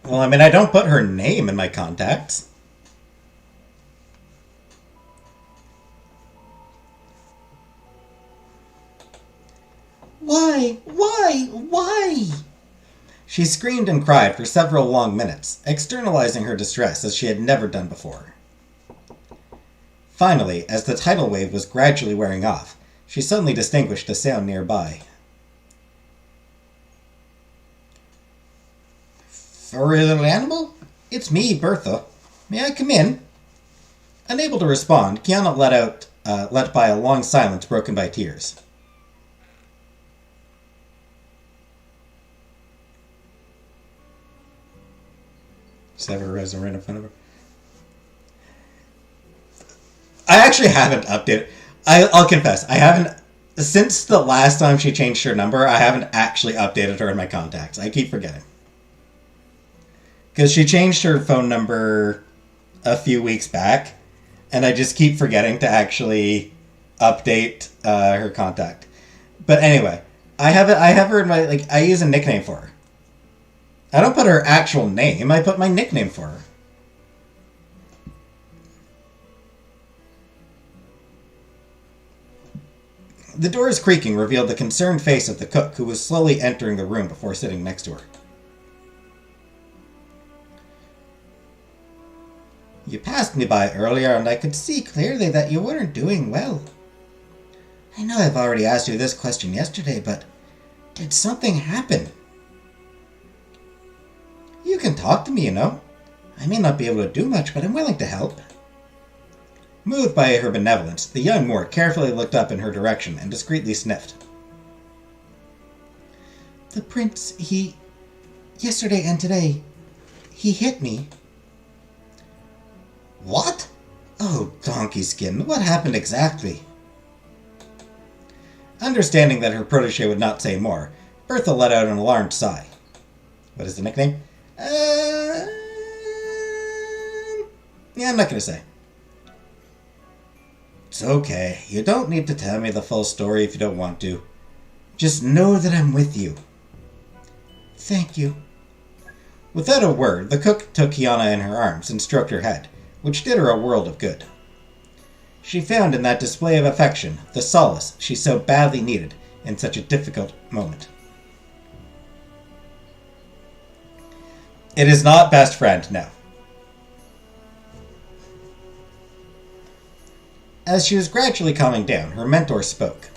Well, I mean, I don't put her name in my contacts. Why? Why? Why? She screamed and cried for several long minutes, externalizing her distress as she had never done before. Finally, as the tidal wave was gradually wearing off, she suddenly distinguished a sound nearby. Furry little animal? It's me, Bertha. May I come in? Unable to respond, Kiana let by a long silence broken by tears. Sever resin right in front of her. I actually haven't updated. I'll confess, I haven't. Since the last time she changed her number, I haven't actually updated her in my contacts. I keep forgetting. Because she changed her phone number a few weeks back, and I just keep forgetting to actually update her contact. But anyway, I have her in my, like, I use a nickname for her. I don't put her actual name, I put my nickname for her. The door's creaking revealed the concerned face of the cook, who was slowly entering the room before sitting next to her. You passed me by earlier, and I could see clearly that you weren't doing well. I know I've already asked you this question yesterday, but did something happen? You can talk to me, you know. I may not be able to do much, but I'm willing to help. Moved by her benevolence, the young Moor carefully looked up in her direction and discreetly sniffed. The prince, yesterday and today, he hit me. What? Oh, donkey skin, what happened exactly? Understanding that her protégé would not say more, Bertha let out an alarmed sigh. What is the nickname? Yeah, I'm not going to say. It's okay. You don't need to tell me the full story if you don't want to. Just know that I'm with you. Thank you. Without a word, the cook took Kiana in her arms and stroked her head, which did her a world of good. She found in that display of affection the solace she so badly needed in such a difficult moment. It is not best friend, no. As she was gradually calming down, her mentor spoke.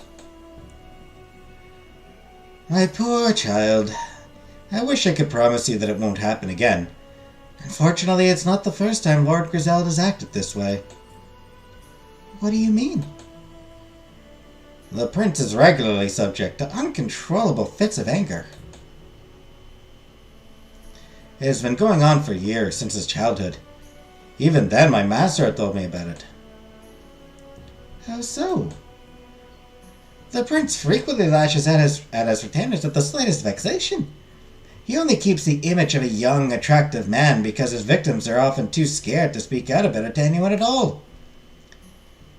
My poor child. I wish I could promise you that it won't happen again. Unfortunately, it's not the first time Lord Griselda has acted this way. What do you mean? The prince is regularly subject to uncontrollable fits of anger. It has been going on for years, since his childhood. Even then, my master had told me about it. How so? The prince frequently lashes at his retainers at the slightest vexation. He only keeps the image of a young, attractive man because his victims are often too scared to speak out about it to anyone at all.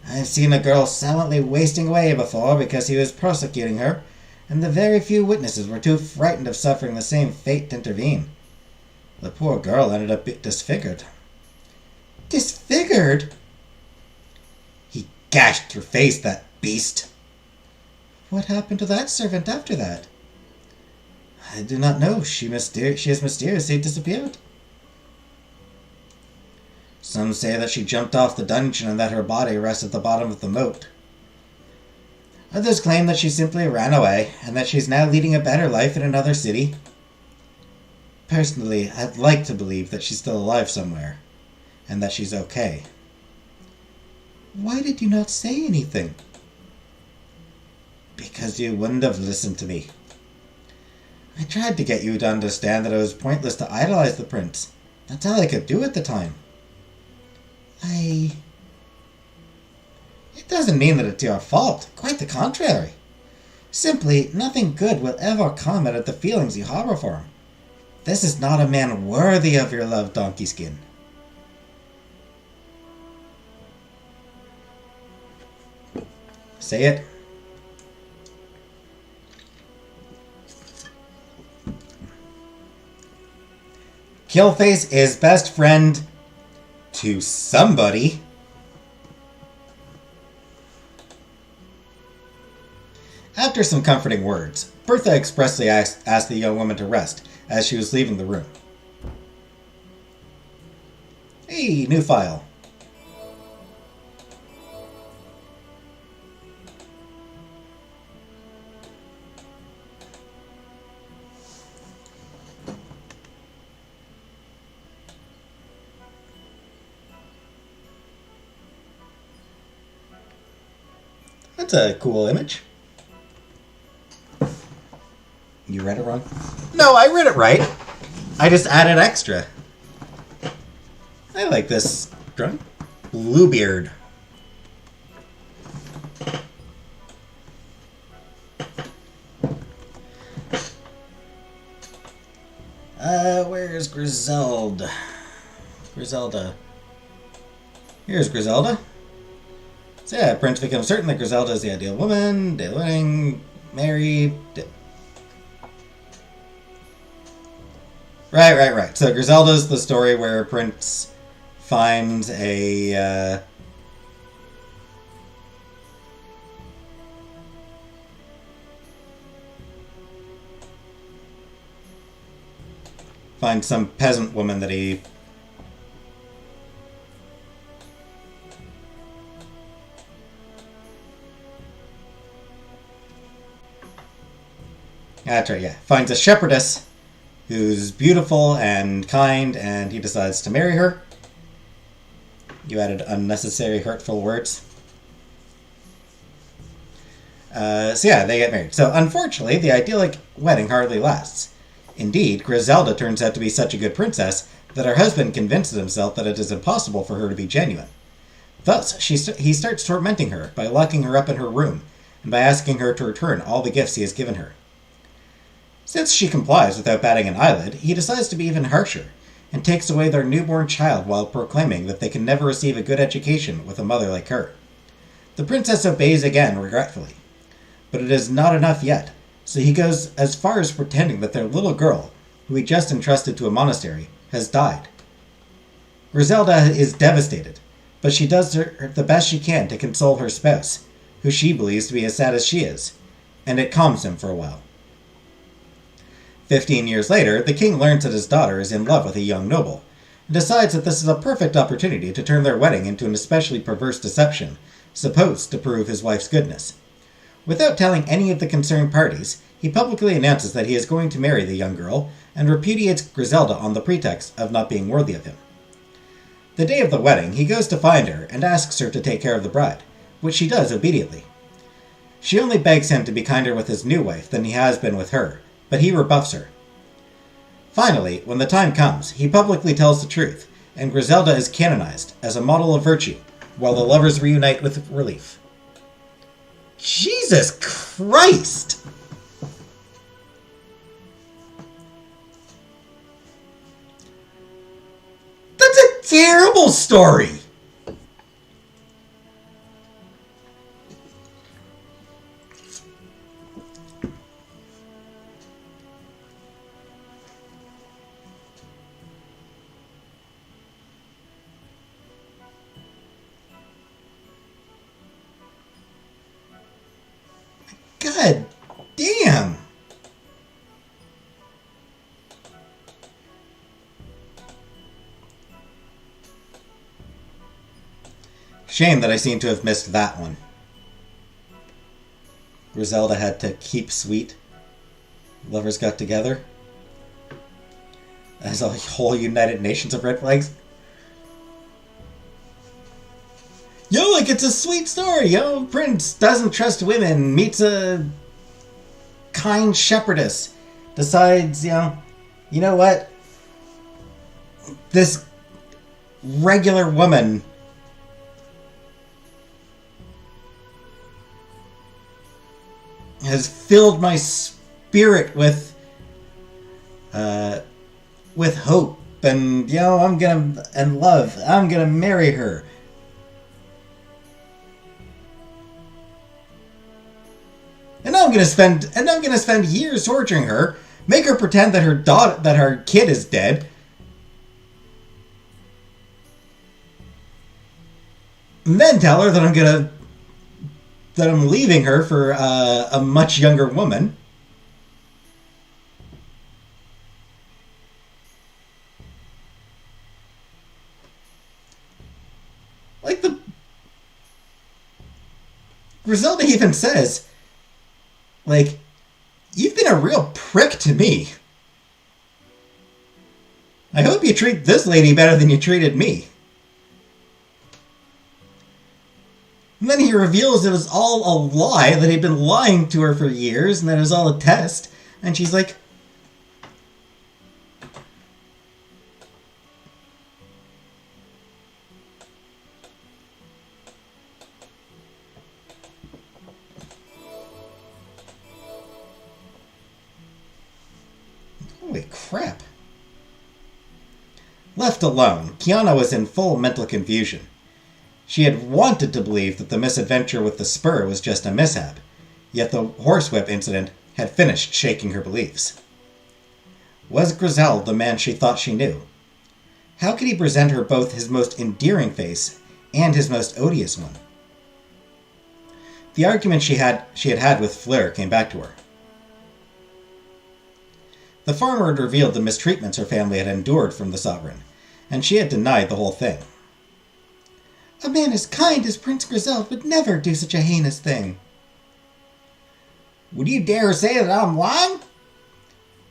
I've seen a girl silently wasting away before because he was prosecuting her, and the very few witnesses were too frightened of suffering the same fate to intervene. The poor girl ended up disfigured. Disfigured? He gashed her face, that beast. What happened to that servant after that? I do not know. She has mysteriously disappeared. Some say that she jumped off the dungeon and that her body rests at the bottom of the moat. Others claim that she simply ran away and that she's now leading a better life in another city. Personally, I'd like to believe that she's still alive somewhere, and that she's okay. Why did you not say anything? Because you wouldn't have listened to me. I tried to get you to understand that it was pointless to idolize the prince. That's all I could do at the time. It doesn't mean that it's your fault. Quite the contrary. Simply, nothing good will ever come out of the feelings you harbor for him. This is not a man worthy of your love, Donkey Skin. Say it. Killface is best friend to somebody. After some comforting words, Bertha expressly asked the young woman to rest as she was leaving the room. Hey, new file. That's a cool image. You read it wrong? No, I read it right. I just added extra. I like this drawing. Bluebeard. Where's Griselda? Griselda. Here's Griselda. So yeah, Prince becomes certain that Griselda is the ideal woman. Day of wedding, married. Right. So Griselda's the story where Prince finds a finds some peasant woman that he That's right, yeah. Finds a shepherdess who's beautiful and kind, and he decides to marry her. You added unnecessary hurtful words. So yeah, they get married. So unfortunately, the idyllic wedding hardly lasts. Indeed, Griselda turns out to be such a good princess that her husband convinces himself that it is impossible for her to be genuine. Thus, he starts tormenting her by locking her up in her room and by asking her to return all the gifts he has given her. Since she complies without batting an eyelid, he decides to be even harsher and takes away their newborn child while proclaiming that they can never receive a good education with a mother like her. The princess obeys again regretfully. But it is not enough yet, so he goes as far as pretending that their little girl, who he just entrusted to a monastery, has died. Griselda is devastated, but she does the best she can to console her spouse, who she believes to be as sad as she is, and it calms him for a while. 15 years later, the king learns that his daughter is in love with a young noble, and decides that this is a perfect opportunity to turn their wedding into an especially perverse deception, supposed to prove his wife's goodness. Without telling any of the concerned parties, he publicly announces that he is going to marry the young girl, and repudiates Griselda on the pretext of not being worthy of him. The day of the wedding, he goes to find her and asks her to take care of the bride, which she does obediently. She only begs him to be kinder with his new wife than he has been with her, but he rebuffs her. Finally, when the time comes, he publicly tells the truth, and Griselda is canonized as a model of virtue, while the lovers reunite with relief. Jesus Christ! That's a terrible story! God damn! Shame that I seem to have missed that one. Griselda had to keep sweet. Lovers got together. As a whole United Nations of red flags. Yo, like, it's a sweet story, yo. Prince doesn't trust women, meets a kind shepherdess, decides, you know what? This regular woman has filled my spirit with hope, and and love. I'm gonna marry her. And I'm gonna spend years torturing her, make her pretend that her kid is dead, and then tell her that I'm leaving her for a much younger woman. Like Griselda even says, like, you've been a real prick to me. I hope you treat this lady better than you treated me. And then he reveals it was all a lie, that he'd been lying to her for years, and that it was all a test. And she's like, holy crap. Left alone, Kiana was in full mental confusion. She had wanted to believe that the misadventure with the spur was just a mishap, yet the horsewhip incident had finished shaking her beliefs. Was Grisel the man she thought she knew? How could he present her both his most endearing face and his most odious one? The argument she had with Fleur came back to her. The farmer had revealed the mistreatments her family had endured from the sovereign, and she had denied the whole thing. A man as kind as Prince Grisel would never do such a heinous thing. Would you dare say that I'm lying?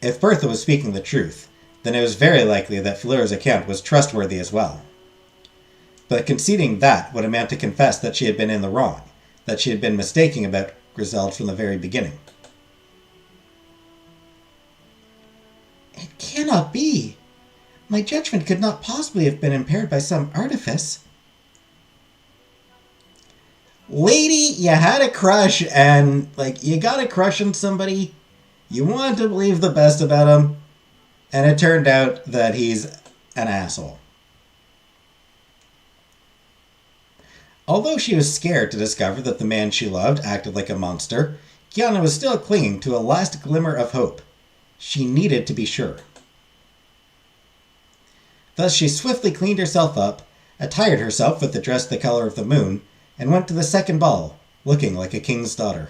If Bertha was speaking the truth, then it was very likely that Fleur's account was trustworthy as well. But conceding that would amount to confess that she had been in the wrong, that she had been mistaken about Grisel from the very beginning. It cannot be. My judgment could not possibly have been impaired by some artifice. Lady, you had a crush, and, you got a crush on somebody, you wanted to believe the best about him, and it turned out that he's an asshole. Although she was scared to discover that the man she loved acted like a monster, Kiana was still clinging to a last glimmer of hope. She needed to be sure. Thus she swiftly cleaned herself up, attired herself with the dress the color of the moon, and went to the second ball, looking like a king's daughter.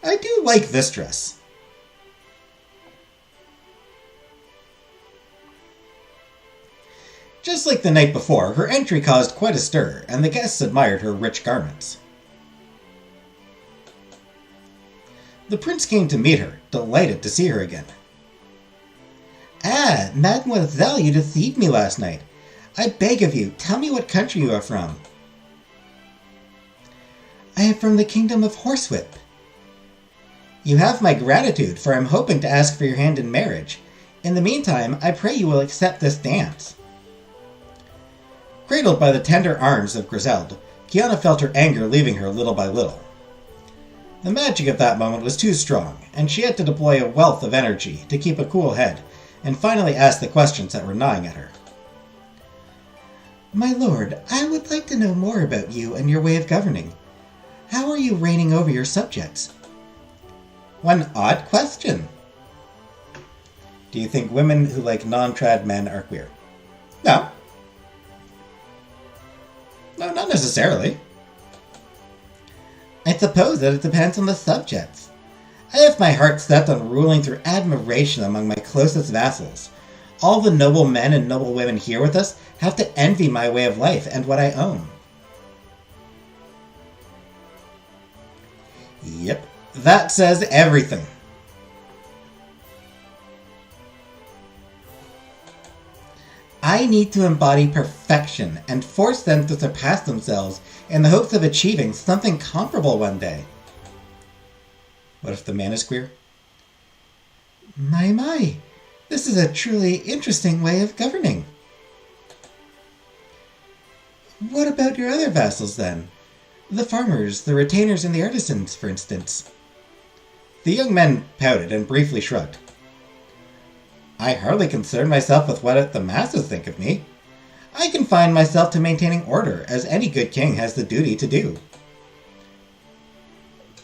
I do like this dress. Just like the night before, her entry caused quite a stir, and the guests admired her rich garments. The prince came to meet her, delighted to see her again. Ah, mademoiselle, you deceived me last night. I beg of you, tell me what country you are from. I am from the kingdom of Horsewhip. You have my gratitude, for I am hoping to ask for your hand in marriage. In the meantime, I pray you will accept this dance. Cradled by the tender arms of Griselde, Kiana felt her anger leaving her little by little. The magic of that moment was too strong, and she had to deploy a wealth of energy to keep a cool head, and finally ask the questions that were gnawing at her. My lord, I would like to know more about you and your way of governing. How are you reigning over your subjects? One odd question. Do you think women who like non-trad men are queer? No. No, not necessarily. I suppose that it depends on the subjects. I have my heart set on ruling through admiration among my closest vassals. All the noble men and noble women here with us have to envy my way of life and what I own. Yep, that says everything. I need to embody perfection and force them to surpass themselves in the hopes of achieving something comparable one day. What if the man is queer? My. This is a truly interesting way of governing. What about your other vassals, then? The farmers, the retainers, and the artisans, for instance. The young man pouted and briefly shrugged. I hardly concern myself with what the masses think of me. I confine myself to maintaining order, as any good king has the duty to do.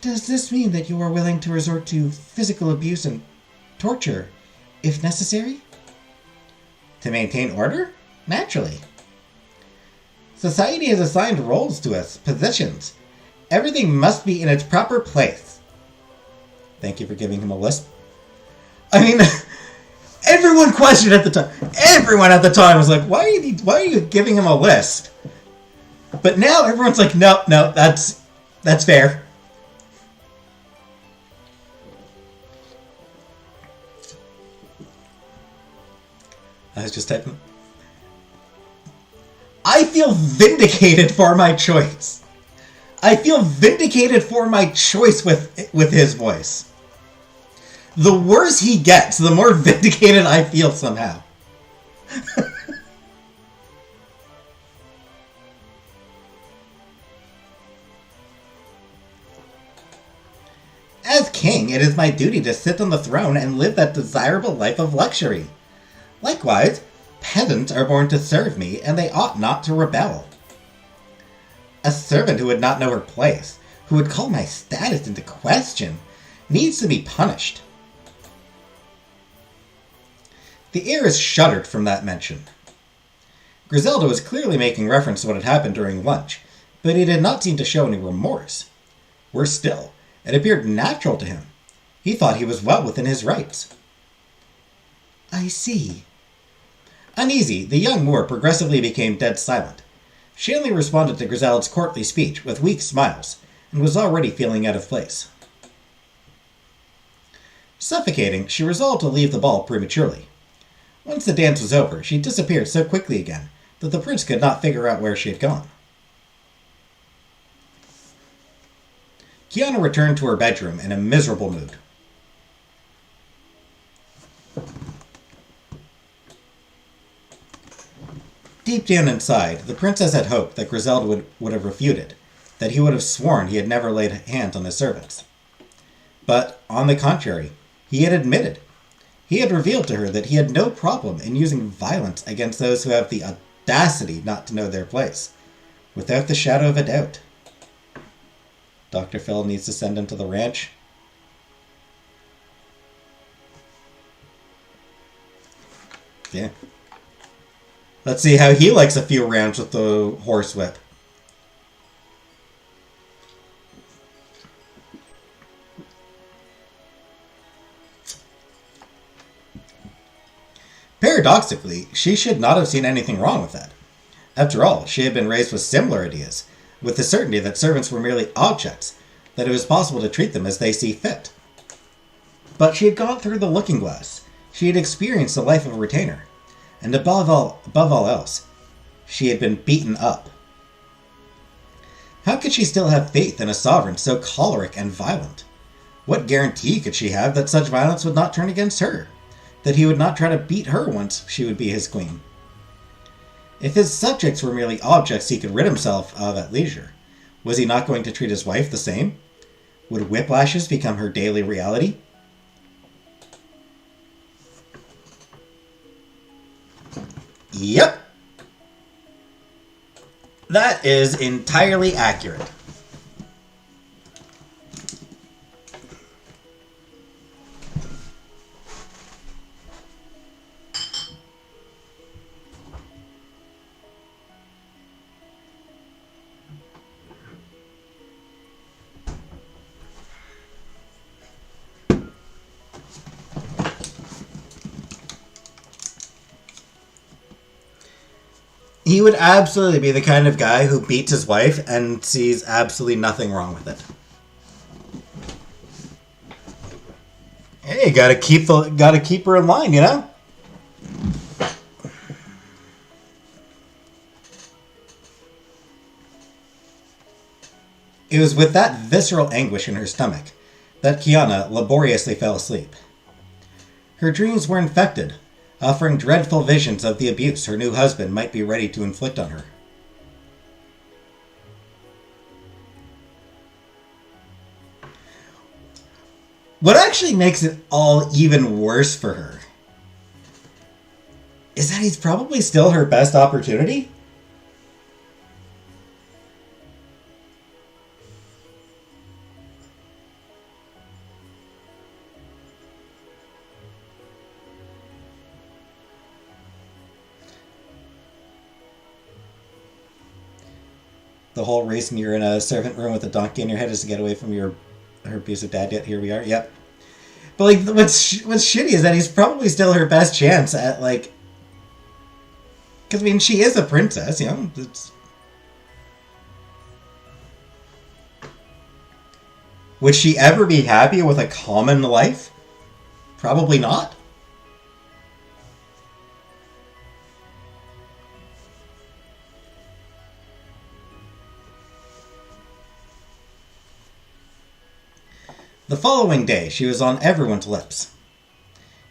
Does this mean that you are willing to resort to physical abuse and torture, if necessary? To maintain order? Naturally. Society has assigned roles to us, positions. Everything must be in its proper place. Thank you for giving him a lisp. I mean, everyone questioned at the time. Everyone at the time was like, why are you giving him a lisp? But now everyone's like, no, that's fair. I was just typing. I feel vindicated for my choice. I feel vindicated for my choice with his voice. The worse he gets, the more vindicated I feel somehow. As king, it is my duty to sit on the throne and live that desirable life of luxury. Likewise, peasants are born to serve me, and they ought not to rebel. A servant who would not know her place, who would call my status into question, needs to be punished. The heiress shuddered from that mention. Griselda was clearly making reference to what had happened during lunch, but he did not seem to show any remorse. Worse still, it appeared natural to him. He thought he was well within his rights. I see. Uneasy, the young Moor progressively became dead silent. She only responded to Griselda's courtly speech with weak smiles, and was already feeling out of place. Suffocating, she resolved to leave the ball prematurely. Once the dance was over, she disappeared so quickly again that the prince could not figure out where she had gone. Kiana returned to her bedroom in a miserable mood. Deep down inside, the princess had hoped that Griselda would have refuted, that he would have sworn he had never laid hands on his servants. But, on the contrary, he had admitted. He had revealed to her that he had no problem in using violence against those who have the audacity not to know their place, without the shadow of a doubt. Dr. Phil needs to send him to the ranch. Yeah. Let's see how he likes a few rounds with the horsewhip. Paradoxically, she should not have seen anything wrong with that. After all, she had been raised with similar ideas, with the certainty that servants were merely objects, that it was possible to treat them as they see fit. But she had gone through the looking glass. She had experienced the life of a retainer. And above all else, she had been beaten up. How could she still have faith in a sovereign so choleric and violent? What guarantee could she have that such violence would not turn against her? That he would not try to beat her once she would be his queen? If his subjects were merely objects he could rid himself of at leisure, was he not going to treat his wife the same? Would whiplashes become her daily reality? Yep. That is entirely accurate. He would absolutely be the kind of guy who beats his wife and sees absolutely nothing wrong with it. Hey, gotta keep her in line, you know? It was with that visceral anguish in her stomach that Kiana laboriously fell asleep. Her dreams were infected, offering dreadful visions of the abuse her new husband might be ready to inflict on her. What actually makes it all even worse for her is that he's probably still her best opportunity. The whole reason you're in a servant room with a donkey in your head is to get away from her abusive dad. Yet here we are. Yep. But like, what's shitty is that he's probably still her best chance at like, because I mean, she is a princess, you know. Would she ever be happy with a common life? Probably not. The following day, she was on everyone's lips.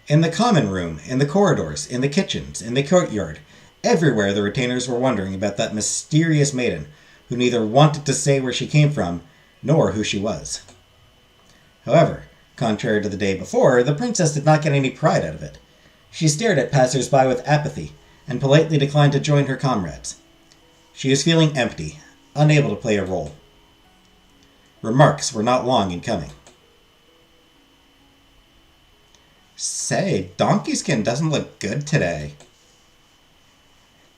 In the common room, in the corridors, in the kitchens, in the courtyard, everywhere the retainers were wondering about that mysterious maiden who neither wanted to say where she came from nor who she was. However, contrary to the day before, the princess did not get any pride out of it. She stared at passers-by with apathy and politely declined to join her comrades. She was feeling empty, unable to play a role. Remarks were not long in coming. Say, Donkey Skin doesn't look good today.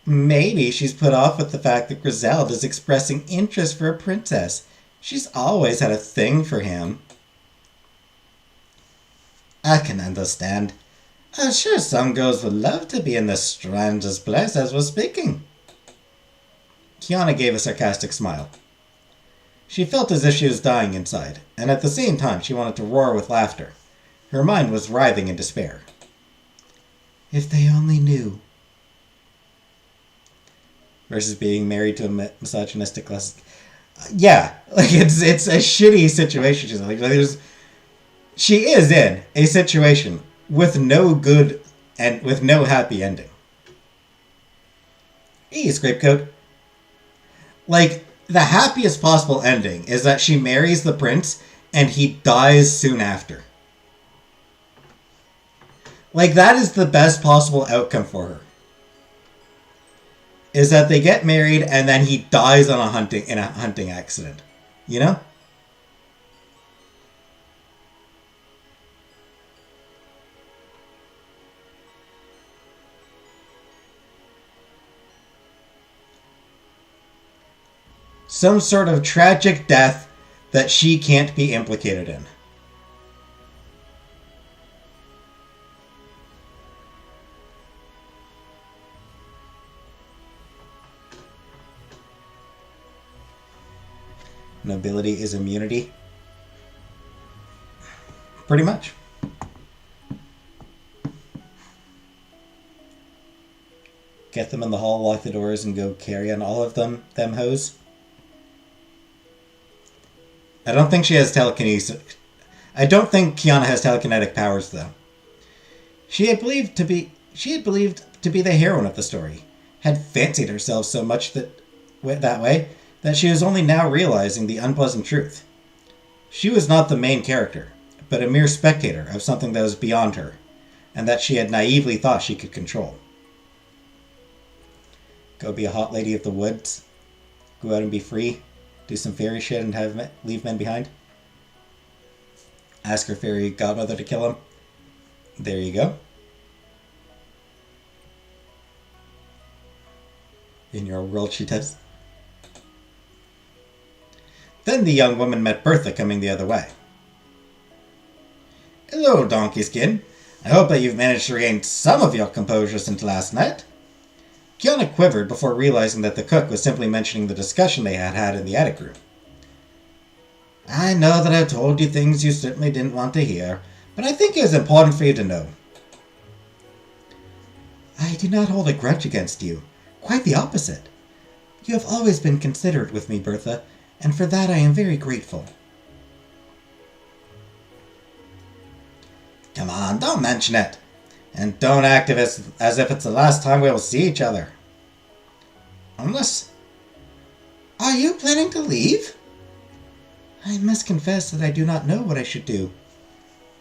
Maybe she's put off with the fact that Griselda is expressing interest for a princess. She's always had a thing for him. I can understand. I'm sure some girls would love to be in the strangest place as we're speaking. Kiana gave a sarcastic smile. She felt as if she was dying inside, and at the same time she wanted to roar with laughter. Her mind was writhing in despair. If they only knew. Versus being married to a misogynistic yeah, like it's a shitty situation. She's like, she is in a situation with no good and with no happy ending. Hey, Scrapecoat. Like, the happiest possible ending is that she marries the prince and he dies soon after. Like, that is the best possible outcome for her. Is that they get married and then he dies in a hunting accident. You know? Some sort of tragic death that she can't be implicated in. Nobility is immunity. Pretty much. Get them in the hall, lock the doors, and go carry on all of them hoes. I don't think she has telekinesis. I don't think Kiana has telekinetic powers, though. She had believed to be the heroine of the story, had fancied herself so much that way that she was only now realizing the unpleasant truth. She was not the main character, but a mere spectator of something that was beyond her, and that she had naively thought she could control. Go be a hot lady of the woods, go out and be free, do some fairy shit and leave men behind. Ask her fairy godmother to kill him. There you go. In your world she does. Then the young woman met Bertha coming the other way. Hello, Donkey Skin. I hope that you've managed to regain some of your composure since last night. Kiana quivered before realizing that the cook was simply mentioning the discussion they had had in the attic room. I know that I've told you things you certainly didn't want to hear, but I think it is important for you to know. I do not hold a grudge against you. Quite the opposite. You have always been considerate with me, Bertha, and for that I am very grateful. Come on, don't mention it. And don't act as if it's the last time we will see each other. Unless... Are you planning to leave? I must confess that I do not know what I should do.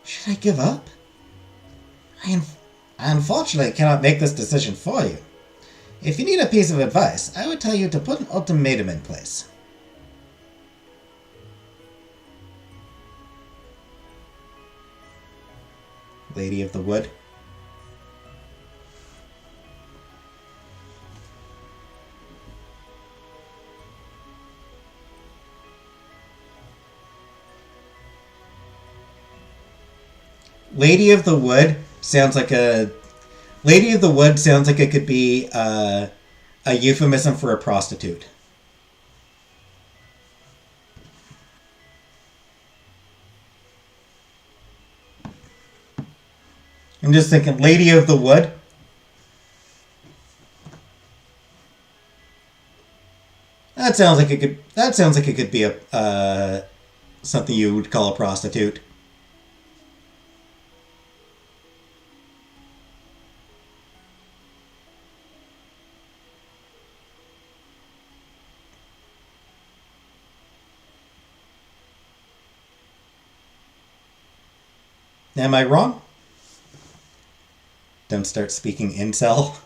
Should I give up? I unfortunately cannot make this decision for you. If you need a piece of advice, I would tell you to put an ultimatum in place. Lady of the Wood. Lady of the Wood sounds like a... Lady of the Wood sounds like it could be a euphemism for a prostitute. I'm just thinking, Lady of the Wood. That sounds like it could. That sounds like it could be a something you would call a prostitute. Am I wrong? Don't start speaking incel.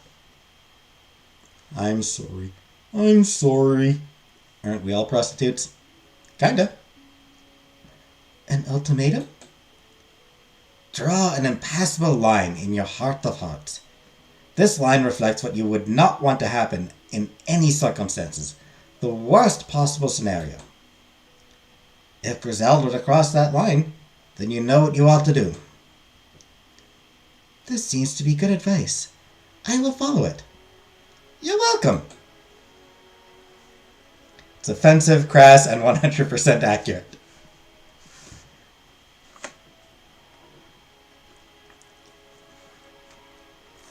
I'm sorry. I'm sorry. Aren't we all prostitutes? Kinda. An ultimatum? Draw an impassable line in your heart of hearts. This line reflects what you would not want to happen in any circumstances. The worst possible scenario. If Griselda were to cross that line, then you know what you ought to do. This seems to be good advice. I will follow it. You're welcome. It's offensive, crass, and 100% accurate.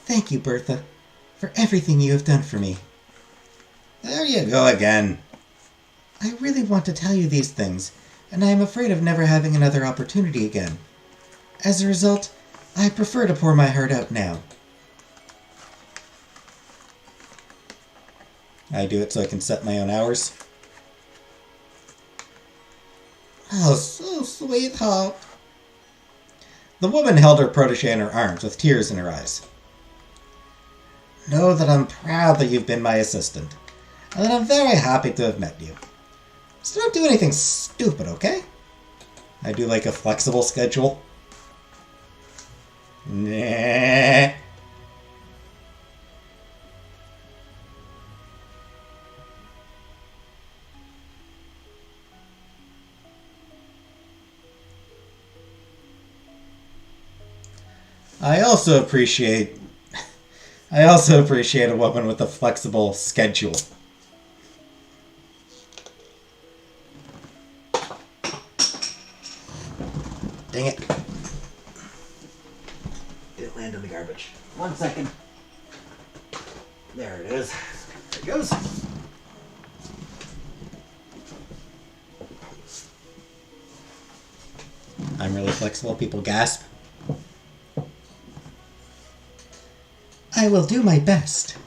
Thank you, Bertha, for everything you have done for me. There you go again. I really want to tell you these things, and I am afraid of never having another opportunity again. As a result, I prefer to pour my heart out now. I do it so I can set my own hours. Oh, so sweetheart. The woman held her protege in her arms with tears in her eyes. Know that I'm proud that you've been my assistant, and that I'm very happy to have met you. So don't do anything stupid, okay? I do like a flexible schedule. Nah. I also appreciate a woman with a flexible schedule. Dang it. It landed in the garbage. 1 second. There it is. There it goes. I'm really flexible. People gasp. I will do my best.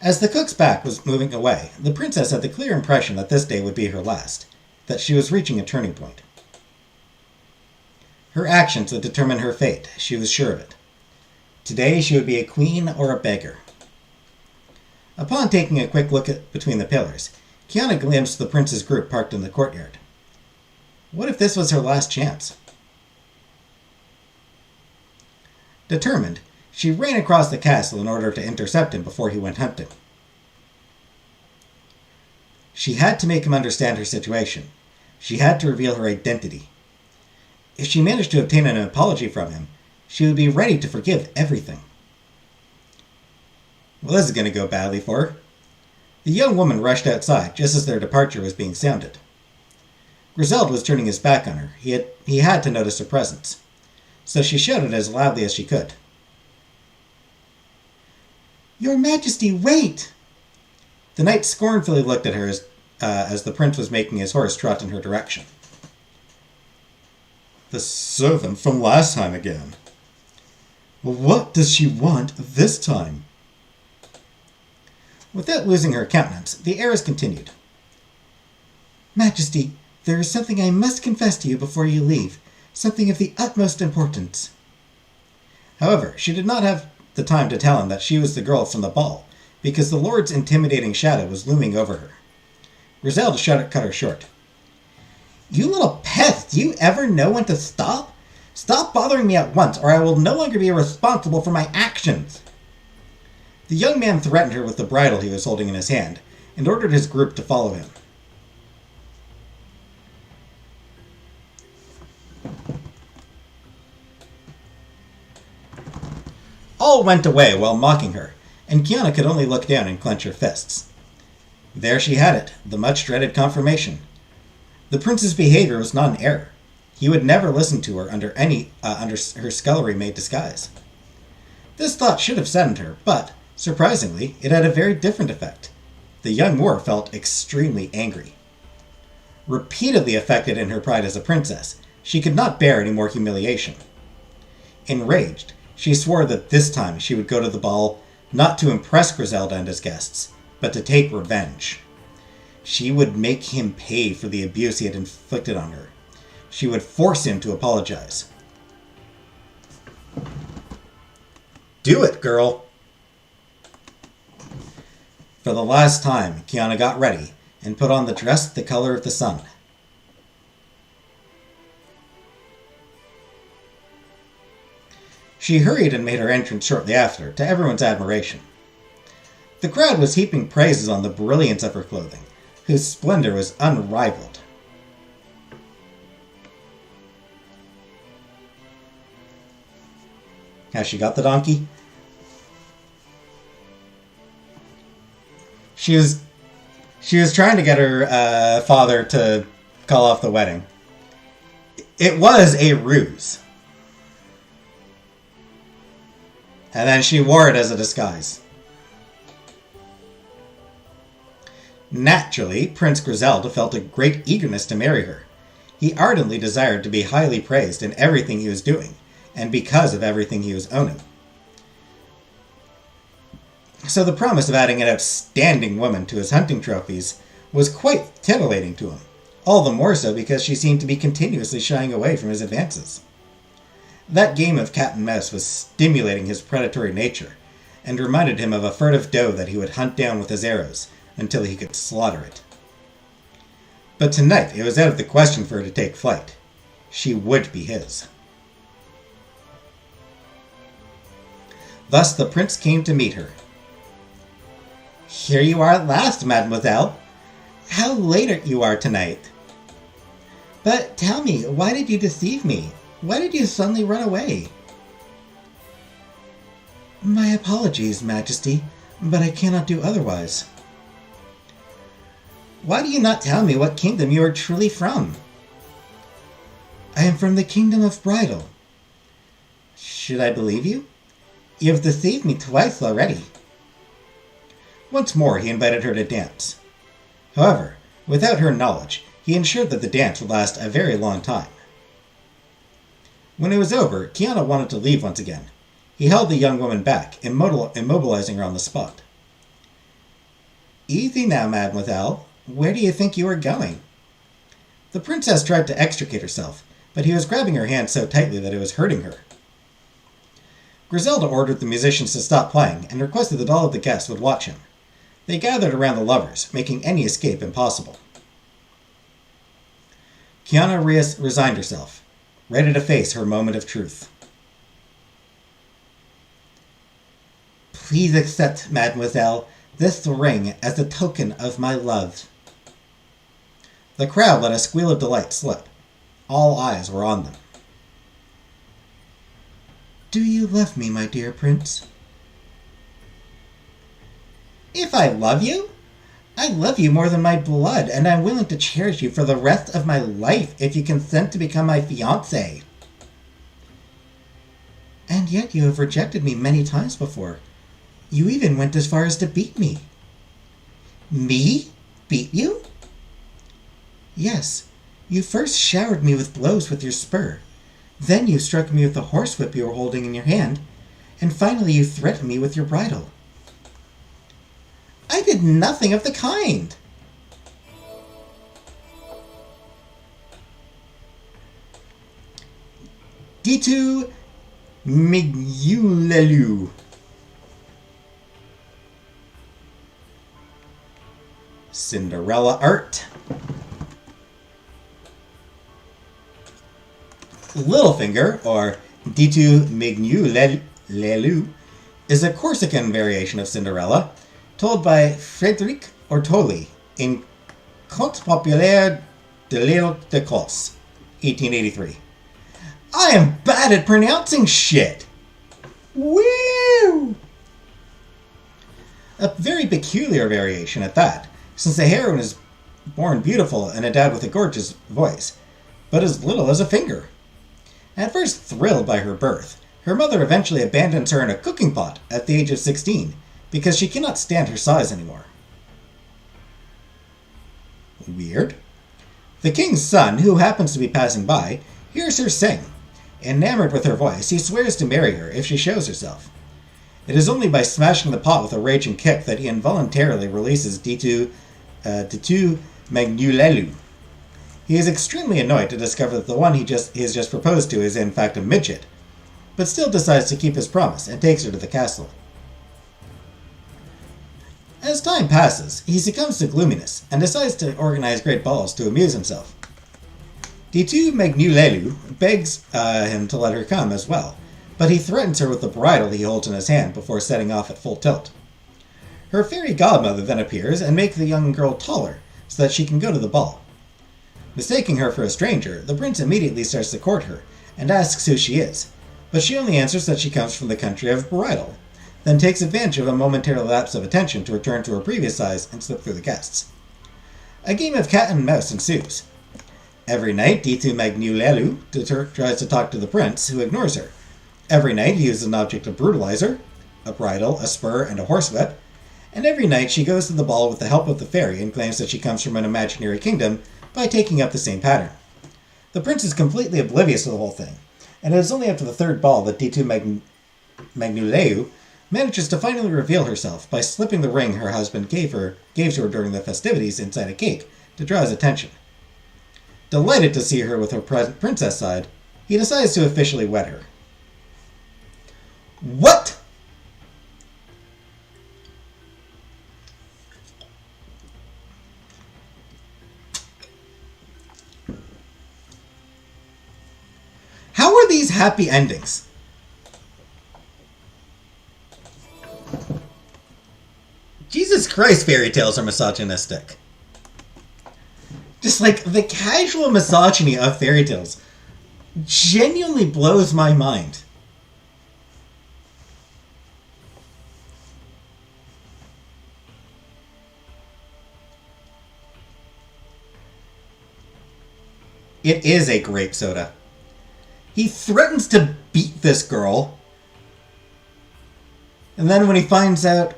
As the cook's back was moving away, the princess had the clear impression that this day would be her last, that she was reaching a turning point. Her actions would determine her fate, she was sure of it. Today she would be a queen or a beggar. Upon taking a quick look between the pillars, Kiana glimpsed the prince's group parked in the courtyard. What if this was her last chance? Determined, she ran across the castle in order to intercept him before he went hunting. She had to make him understand her situation. She had to reveal her identity. If she managed to obtain an apology from him, she would be ready to forgive everything. Well, this is going to go badly for her. The young woman rushed outside just as their departure was being sounded. Griselda was turning his back on her. He had to notice her presence. So she shouted as loudly as she could. Your Majesty, wait! The knight scornfully looked at her as the prince was making his horse trot in her direction. The servant from last time again. What does she want this time? Without losing her countenance, the heiress continued. Majesty, There is something I must confess to you before you leave, something of the utmost importance. However, she did not have the time to tell him that she was the girl from the ball, because the Lord's intimidating shadow was looming over her. Griselda cut her short. You little pest! Do you ever know when to stop? Stop bothering me at once, or I will no longer be responsible for my actions. The young man threatened her with the bridle he was holding in his hand, and ordered his group to follow him. All went away while mocking her, and Kiana could only look down and clench her fists. There she had it, the much-dreaded confirmation. The prince's behavior was not an error. He would never listen to her under her scullery-maid disguise. This thought should have saddened her, but, surprisingly, it had a very different effect. The young Moor felt extremely angry. Repeatedly affected in her pride as a princess, she could not bear any more humiliation. Enraged, she swore that this time she would go to the ball not to impress Griselda and his guests, but to take revenge. She would make him pay for the abuse he had inflicted on her. She would force him to apologize. Do it, girl! For the last time, Kiana got ready and put on the dress the color of the sun. She hurried and made her entrance shortly after, to everyone's admiration. The crowd was heaping praises on the brilliance of her clothing, whose splendor was unrivaled. Has she got the donkey? She was trying to get her father to call off the wedding. It was a ruse. And then she wore it as a disguise. Naturally, Prince Griselda felt a great eagerness to marry her. He ardently desired to be highly praised in everything he was doing, and because of everything he was owning. So the promise of adding an outstanding woman to his hunting trophies was quite titillating to him, all the more so because she seemed to be continuously shying away from his advances. That game of cat and mouse was stimulating his predatory nature, and reminded him of a furtive doe that he would hunt down with his arrows until he could slaughter it. But tonight it was out of the question for her to take flight. She would be his. Thus the prince came to meet her. "Here you are at last, mademoiselle. How late you are tonight. But tell me, why did you deceive me? Why did you suddenly run away?" "My apologies, Majesty, but I cannot do otherwise." "Why do you not tell me what kingdom you are truly from?" "I am from the kingdom of Bridal." "Should I believe you? You have deceived me twice already." Once more he invited her to dance. However, without her knowledge, he ensured that the dance would last a very long time. When it was over, Kiana wanted to leave once again. He held the young woman back, immobilizing her on the spot. "Easy now, mademoiselle. Where do you think you are going?" The princess tried to extricate herself, but he was grabbing her hand so tightly that it was hurting her. Griselda ordered the musicians to stop playing and requested that all of the guests would watch him. They gathered around the lovers, making any escape impossible. Kiana resigned herself, ready to face her moment of truth. "Please accept, mademoiselle, this ring as a token of my love." The crowd let a squeal of delight slip. All eyes were on them. "Do you love me, my dear prince?" "If I love you? I love you more than my blood, and I'm willing to cherish you for the rest of my life if you consent to become my fiancé." "And yet you have rejected me many times before. You even went as far as to beat me." "Me? Beat you?" "Yes. You first showered me with blows with your spur. Then you struck me with the horsewhip you were holding in your hand. And finally you threatened me with your bridle." "I did nothing of the kind." D2 Migulelu. Cinderella art. Littlefinger, or D2 Migulelu, is a Corsican variation of Cinderella, told by Frédéric Ortoli in Conte populaire de l'Île d'Écosse, 1883. I am bad at pronouncing shit! Woo! A very peculiar variation at that, since the heroine is born beautiful and endowed with a gorgeous voice, but as little as a finger. At first thrilled by her birth, her mother eventually abandons her in a cooking pot at the age of 16 because she cannot stand her size anymore. Weird. The king's son, who happens to be passing by, hears her sing. Enamored with her voice, he swears to marry her if she shows herself. It is only by smashing the pot with a raging kick that he involuntarily releases D2 Magnulelu. He is extremely annoyed to discover that the one he has just proposed to is in fact a midget, but still decides to keep his promise and takes her to the castle. As time passes, he succumbs to gloominess and decides to organize great balls to amuse himself. D2 Magnulelu begs him to let her come as well, but he threatens her with the bridle he holds in his hand before setting off at full tilt. Her fairy godmother then appears and makes the young girl taller so that she can go to the ball. Mistaking her for a stranger, the prince immediately starts to court her and asks who she is, but she only answers that she comes from the country of Bridal, then takes advantage of a momentary lapse of attention to return to her previous size and slip through the guests. A game of cat and mouse ensues. Every night, D2 Magnulelu tries to talk to the prince, who ignores her. Every night, he uses an object to brutalize her, a bridle, a spur, and a horsewhip, and every night she goes to the ball with the help of the fairy and claims that she comes from an imaginary kingdom by taking up the same pattern. The prince is completely oblivious to the whole thing, and it is only after the third ball that D2 Magnulelu manages to finally reveal herself by slipping the ring her husband gave to her during the festivities inside a cake to draw his attention. Delighted to see her with her princess side, he decides to officially wed her. What? How are these happy endings? Jesus Christ, fairy tales are misogynistic. Just like the casual misogyny of fairy tales genuinely blows my mind. It is a grape soda. He threatens to beat this girl. And then when he finds out...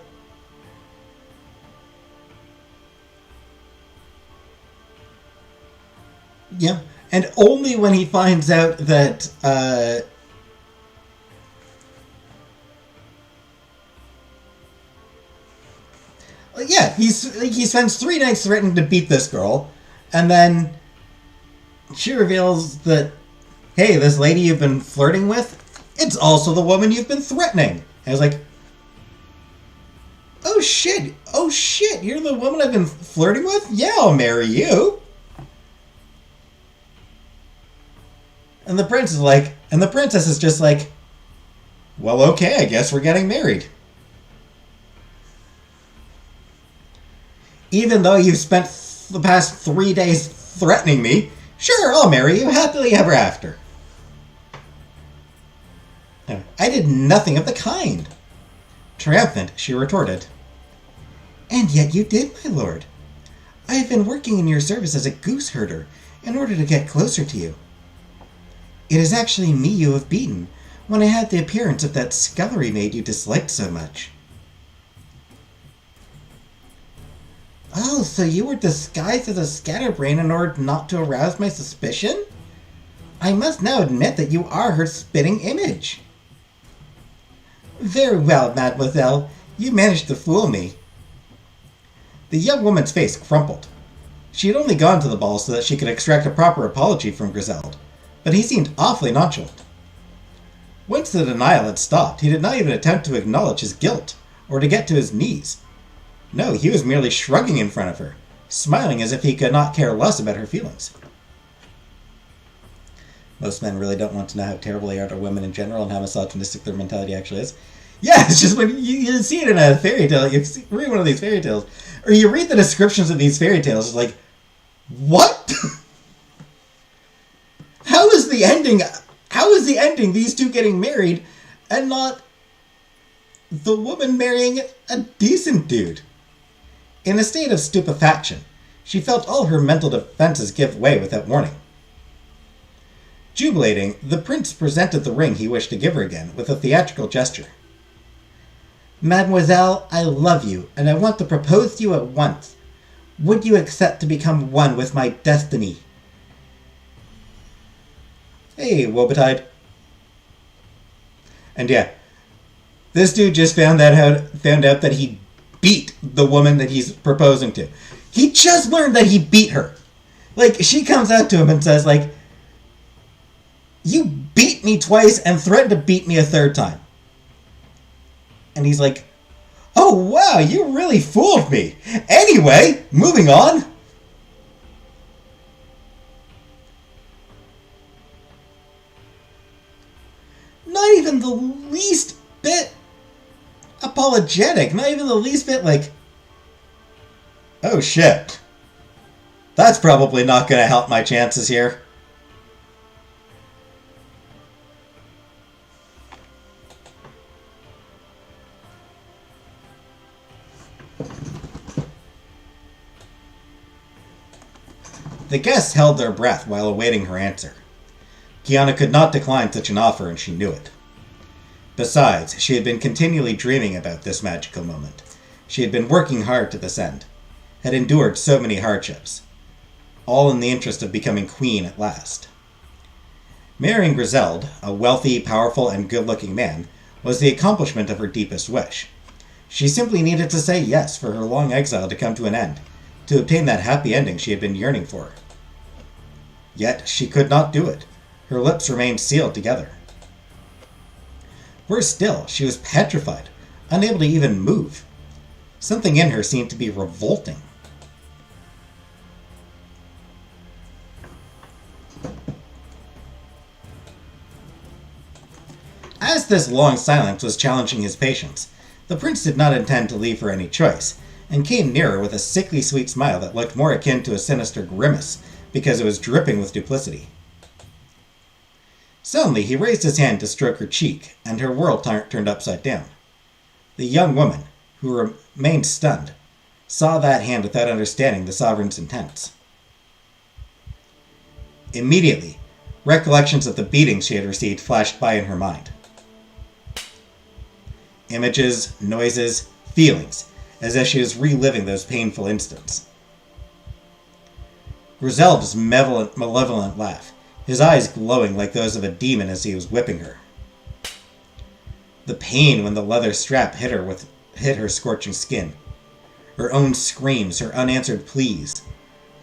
Yeah. And only when he finds out that... yeah, he spends 3 nights threatening to beat this girl. And then she reveals that, hey, this lady you've been flirting with, it's also the woman you've been threatening. And I was like, oh shit, you're the woman I've been flirting with? Yeah, I'll marry you. And the princess is just like, well, okay, I guess we're getting married. Even though you've spent the past 3 days threatening me, sure, I'll marry you happily ever after. I did nothing of the kind. Triumphant, she retorted. And yet you did, my lord. I have been working in your service as a goose herder in order to get closer to you. It is actually me you have beaten when I had the appearance of that scullery maid you disliked so much. Oh, so you were disguised as a scatterbrain in order not to arouse my suspicion? I must now admit that you are her spitting image. Very well, mademoiselle. You managed to fool me. The young woman's face crumpled. She had only gone to the ball so that she could extract a proper apology from Griselda, but he seemed awfully nonchalant. Once the denial had stopped, he did not even attempt to acknowledge his guilt, or to get to his knees. No, he was merely shrugging in front of her, smiling as if he could not care less about her feelings. Most men really don't want to know how terrible they are to women in general and how misogynistic their mentality actually is. Yeah, it's just when you see it in a fairy tale, you read one of these fairy tales, or you read the descriptions of these fairy tales, it's like, what? How is the ending these two getting married and not the woman marrying a decent dude? In a state of stupefaction, she felt all her mental defenses give way without warning. Jubilating, the prince presented the ring he wished to give her again with a theatrical gesture. Mademoiselle, I love you, and I want to propose to you at once. Would you accept to become one with my destiny? Hey, Wobetide. And yeah, this dude just found out that he beat the woman that he's proposing to. He just learned that he beat her. Like, she comes out to him and says, like, you beat me twice and threatened to beat me a third time. And he's like, oh wow, you really fooled me. Anyway, moving on. Not even the least bit apologetic. Not even the least bit like, oh shit. That's probably not going to help my chances here. The guests held their breath while awaiting her answer. Kiana could not decline such an offer, and she knew it. Besides, she had been continually dreaming about this magical moment. She had been working hard to this end, had endured so many hardships, all in the interest of becoming queen at last. Marrying Griselda, a wealthy, powerful, and good-looking man, was the accomplishment of her deepest wish. She simply needed to say yes for her long exile to come to an end, to obtain that happy ending she had been yearning for. Yet she could not do it. Her lips remained sealed together. Worse still, she was petrified, unable to even move. Something in her seemed to be revolting. As this long silence was challenging his patience, the prince did not intend to leave her any choice, and came nearer with a sickly sweet smile that looked more akin to a sinister grimace, because it was dripping with duplicity. Suddenly he raised his hand to stroke her cheek, and her world turned upside down. The young woman, who remained stunned, saw that hand without understanding the sovereign's intents. Immediately, recollections of the beatings she had received flashed by in her mind. Images, noises, feelings, as if she was reliving those painful instants. Griselda's malevolent laugh, his eyes glowing like those of a demon as he was whipping her. The pain when the leather strap hit her scorching skin. Her own screams, her unanswered pleas.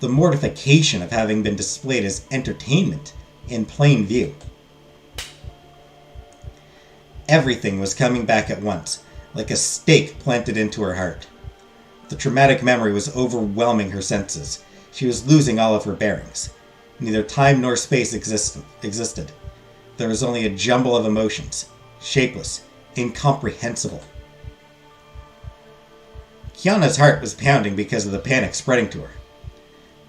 The mortification of having been displayed as entertainment in plain view. Everything was coming back at once, like a stake planted into her heart. The traumatic memory was overwhelming her senses. She was losing all of her bearings. Neither time nor space existed. There was only a jumble of emotions, shapeless, incomprehensible. Kiana's heart was pounding because of the panic spreading to her.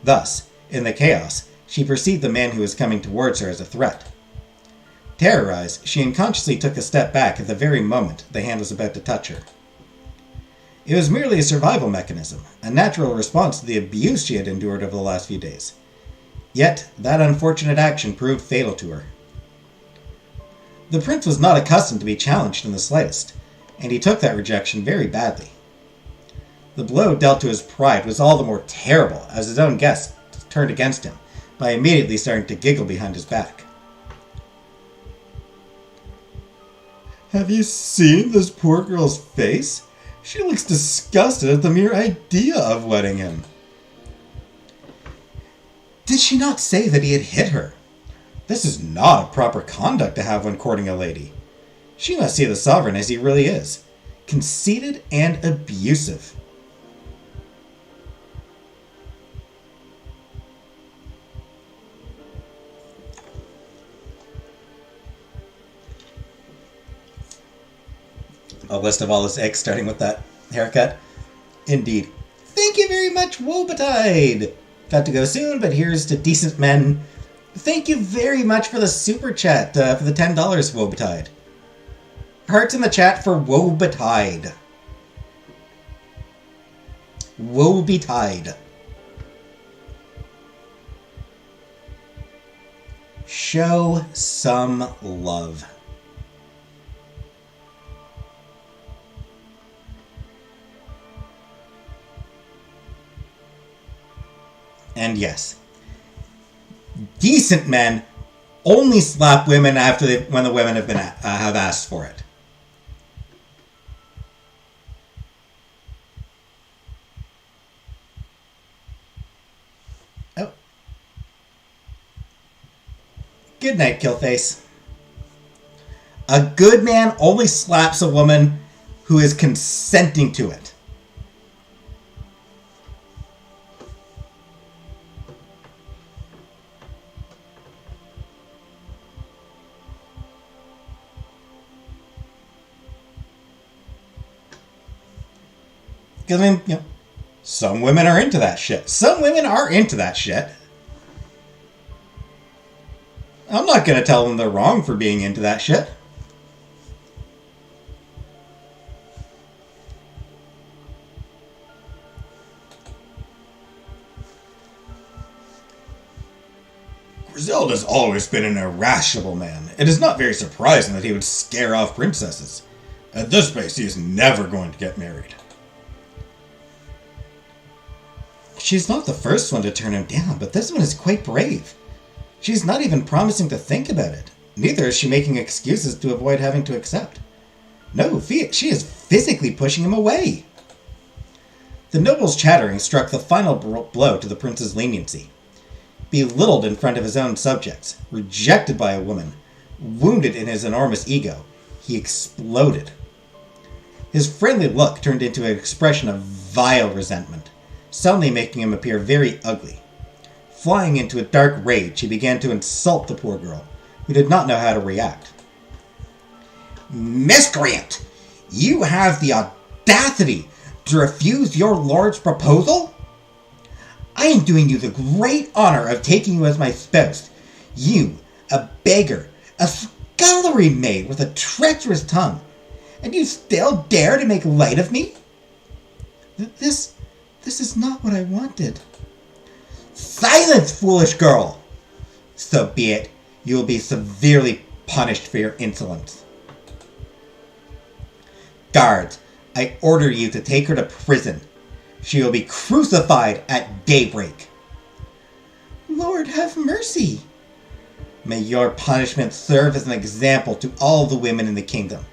Thus, in the chaos, she perceived the man who was coming towards her as a threat. Terrorized, she unconsciously took a step back at the very moment the hand was about to touch her. It was merely a survival mechanism, a natural response to the abuse she had endured over the last few days. Yet, that unfortunate action proved fatal to her. The prince was not accustomed to be challenged in the slightest, and he took that rejection very badly. The blow dealt to his pride was all the more terrible as his own guests turned against him, by immediately starting to giggle behind his back. Have you seen this poor girl's face? She looks disgusted at the mere idea of wedding him. Did she not say that he had hit her? This is not proper conduct to have when courting a lady. She must see the sovereign as he really is. Conceited and abusive. A list of all his eggs starting with that haircut. Indeed. Thank you very much, Wobetide. Got to go soon, but here's to decent men. Thank you very much for the super chat, for the $10, Wobetide. Hearts in the chat for Wobetide. Wobetide. Show some love. And yes, decent men only slap women when the women have asked for it. Oh. Good night, Killface. A good man only slaps a woman who is consenting to it. Because, I mean, some women are into that shit. Some women are into that shit. I'm not going to tell them they're wrong for being into that shit. Griselda's always been an irascible man. It is not very surprising that he would scare off princesses. At this pace, he is never going to get married. She's not the first one to turn him down, but this one is quite brave. She's not even promising to think about it. Neither is she making excuses to avoid having to accept. No, she is physically pushing him away. The noble's chattering struck the final blow to the prince's leniency. Belittled in front of his own subjects, rejected by a woman, wounded in his enormous ego, he exploded. His friendly look turned into an expression of vile resentment, suddenly making him appear very ugly. Flying into a dark rage, he began to insult the poor girl, who did not know how to react. Miscreant! You have the audacity to refuse your lord's proposal? I am doing you the great honor of taking you as my spouse. You, a beggar, a scullery maid with a treacherous tongue, and you still dare to make light of me? This is not what I wanted. Silence, foolish girl! So be it. You will be severely punished for your insolence. Guards, I order you to take her to prison. She will be crucified at daybreak. Lord, have mercy. May your punishment serve as an example to all the women in the kingdom.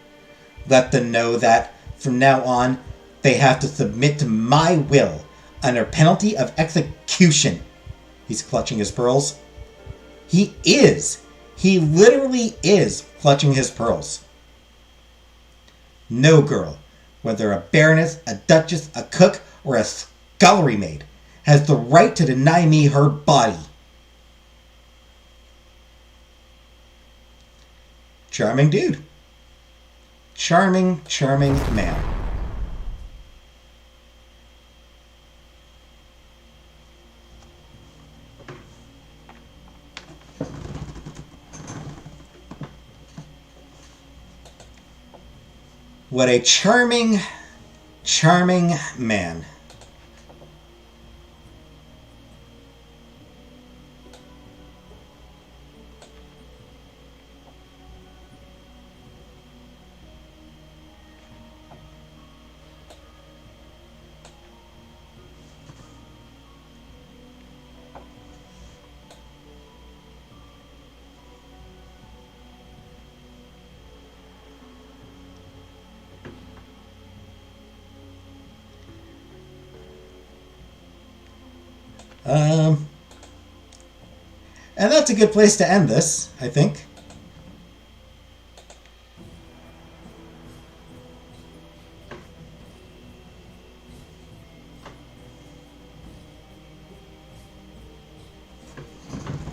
Let them know that, from now on, they have to submit to my will under penalty of execution. He's clutching his pearls. He literally is clutching his pearls. No girl, whether a baroness, a duchess, a cook, or a scullery maid, has the right to deny me her body. Charming dude. Charming, charming man. What a charming, charming man. And that's a good place to end this, I think.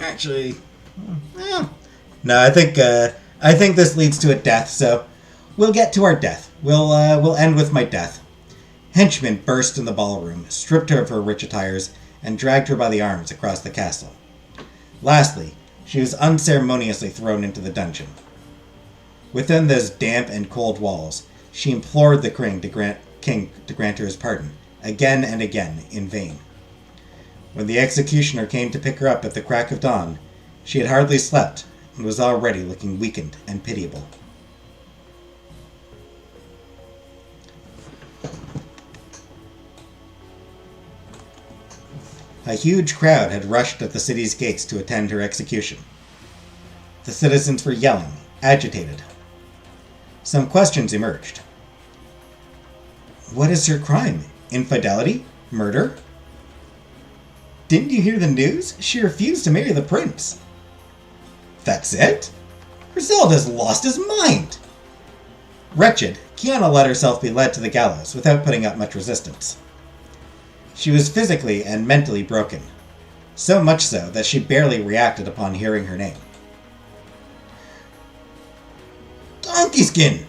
Actually, eh. No, I think this leads to a death. So we'll get to our death. We'll end with my death. Henchmen burst in the ballroom, stripped her of her rich attires, and dragged her by the arms across the castle. Lastly, she was unceremoniously thrown into the dungeon. Within those damp and cold walls, she implored the king to grant her his pardon, again and again, in vain. When the executioner came to pick her up at the crack of dawn, she had hardly slept and was already looking weakened and pitiable. A huge crowd had rushed at the city's gates to attend her execution. The citizens were yelling, agitated. Some questions emerged. What is her crime? Infidelity? Murder? Didn't you hear the news? She refused to marry the prince. That's it? Griselda's lost his mind. Wretched, Kiana let herself be led to the gallows without putting up much resistance. She was physically and mentally broken, so much so that she barely reacted upon hearing her name. Donkey Skin!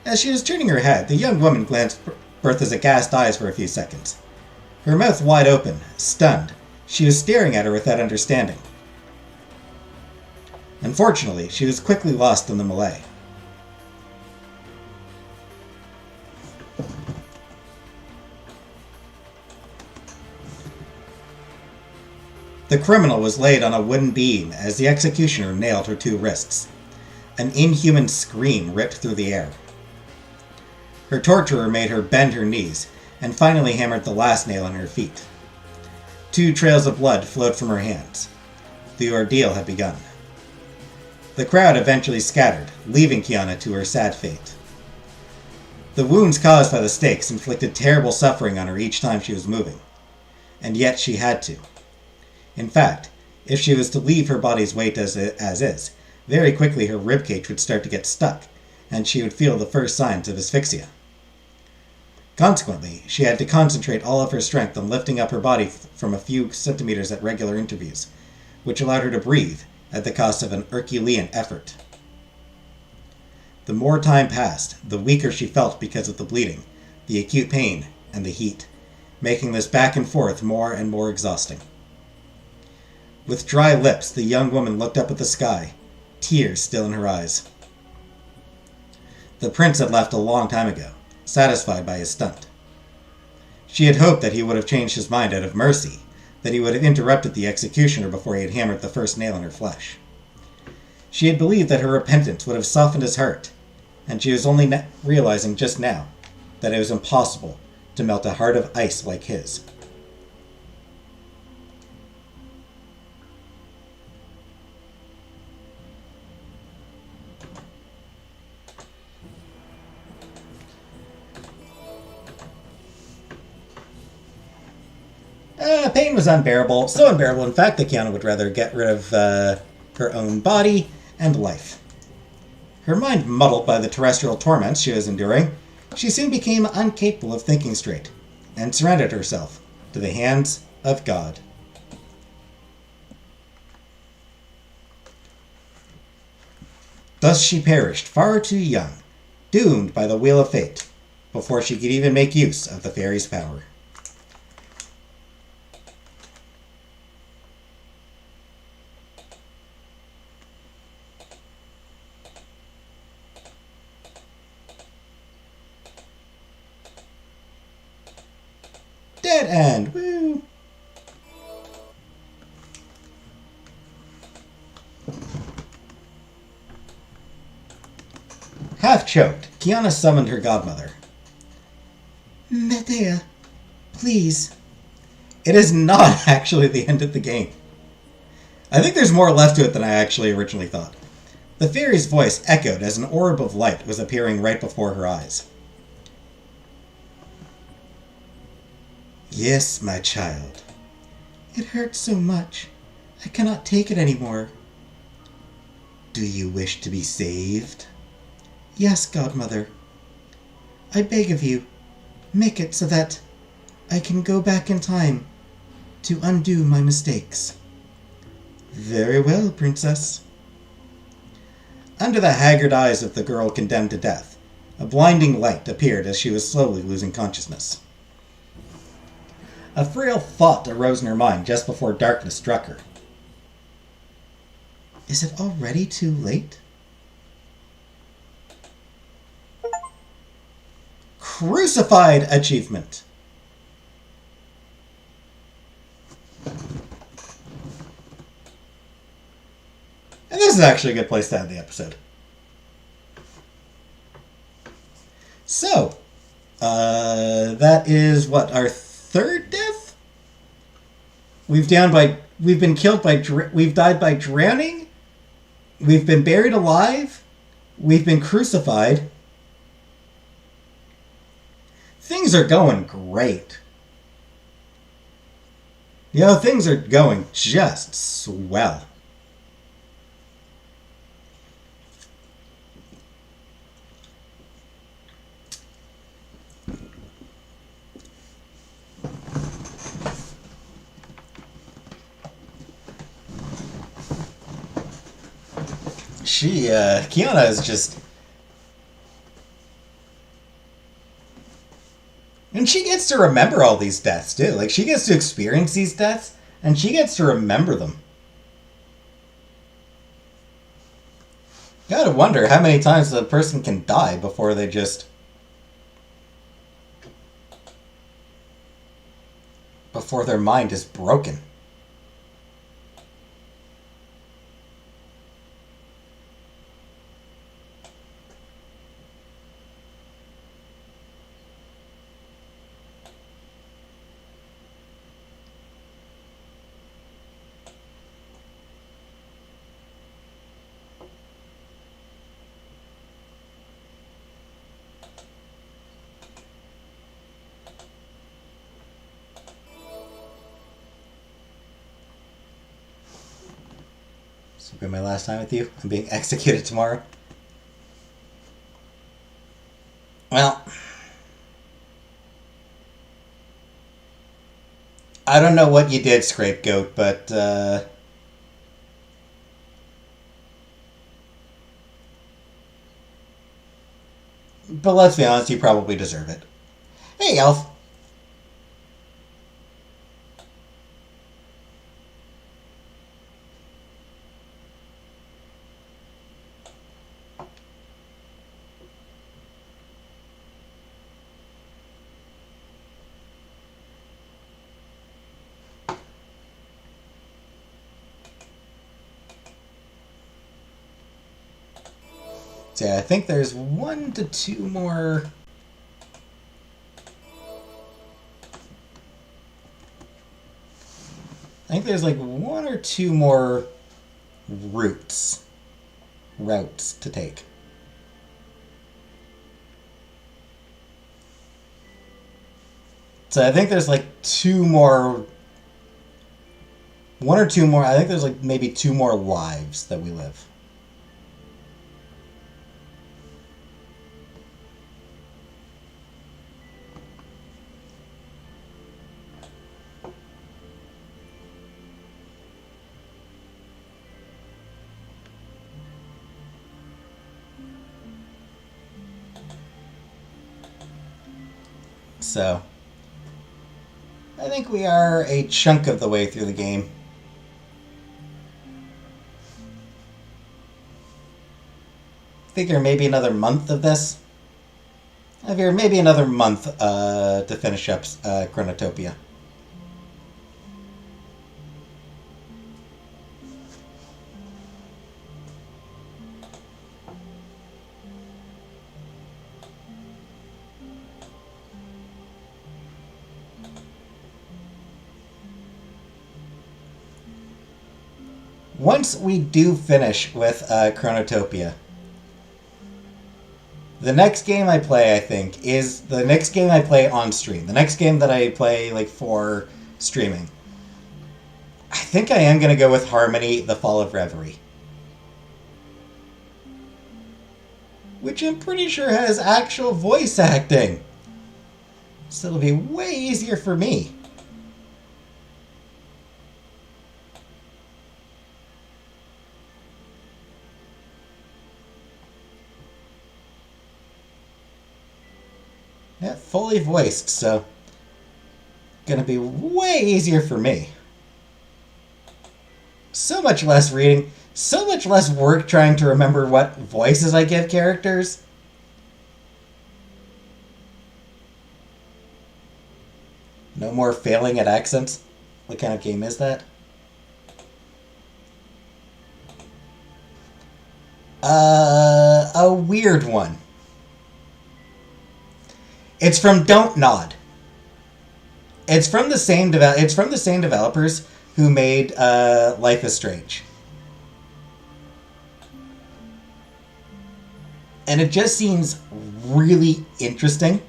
As she was turning her head, the young woman glanced Bertha's aghast eyes for a few seconds. Her mouth wide open, stunned, she was staring at her without understanding. Unfortunately, she was quickly lost in the melee. The criminal was laid on a wooden beam as the executioner nailed her 2 wrists. An inhuman scream ripped through the air. Her torturer made her bend her knees and finally hammered the last nail in her feet. 2 trails of blood flowed from her hands. The ordeal had begun. The crowd eventually scattered, leaving Kiana to her sad fate. The wounds caused by the stakes inflicted terrible suffering on her each time she was moving, and yet she had to. In fact, if she was to leave her body's weight as is, very quickly her ribcage would start to get stuck, and she would feel the first signs of asphyxia. Consequently, she had to concentrate all of her strength on lifting up her body from a few centimeters at regular intervals, which allowed her to breathe at the cost of an Herculean effort. The more time passed, the weaker she felt because of the bleeding, the acute pain, and the heat, making this back and forth more and more exhausting. With dry lips, the young woman looked up at the sky, tears still in her eyes. The prince had left a long time ago, satisfied by his stunt. She had hoped that he would have changed his mind out of mercy, that he would have interrupted the executioner before he had hammered the first nail in her flesh. She had believed that her repentance would have softened his heart, and she was only realizing just now that it was impossible to melt a heart of ice like his. Pain was unbearable, so unbearable in fact that Kiana would rather get rid of her own body and life. Her mind muddled by the terrestrial torments she was enduring, she soon became incapable of thinking straight, and surrendered herself to the hands of God. Thus she perished far too young, doomed by the wheel of fate, before she could even make use of the fairy's power. Dead end! Woo! Half choked, Kiana summoned her godmother. Medea, please. It is not actually the end of the game. I think there's more left to it than I actually originally thought. The fairy's voice echoed as an orb of light was appearing right before her eyes. Yes, my child. It hurts so much. I cannot take it anymore. Do you wish to be saved? Yes, godmother. I beg of you, make it so that I can go back in time to undo my mistakes. Very well, princess. Under the haggard eyes of the girl condemned to death, a blinding light appeared as she was slowly losing consciousness. A frail thought arose in her mind just before darkness struck her. Is it already too late? Crucified achievement. And this is actually a good place to end the episode. So, that is what, our third death? We've been killed by, we've died by drowning. We've been buried alive. We've been crucified. Things are going great. You know, things are going just swell. Kiana is just... And she gets to remember all these deaths, too. Like, she gets to experience these deaths, and she gets to remember them. Gotta wonder how many times a person can die before they just... before their mind is broken. This will be my last time with you. I'm being executed tomorrow. Well, I don't know what you did, Scapegoat, but let's be honest, you probably deserve it. Hey, Elf. So yeah, I think there's 1 to 2 more. I think there's like 1 or 2 more routes to take. So I think there's like 2 more. 1 or 2 more. I think there's like maybe 2 more lives that we live. So, I think we are a chunk of the way through the game. I figure maybe another month of this. I figure maybe another month to finish up Chronotopia. Once we do finish with Chronotopia, the next game I play, I think, is the next game I play on stream. The next game that I play, like, for streaming. I think I am going to go with Harmony, The Fall of Reverie. Which I'm pretty sure has actual voice acting. So it'll be way easier for me. Yeah, fully voiced, so gonna be way easier for me. So much less reading, so much less work trying to remember what voices I give characters. No more failing at accents. What kind of game is that? A weird one. It's from Don't Nod. It's from the same developers who made Life is Strange. And it just seems really interesting.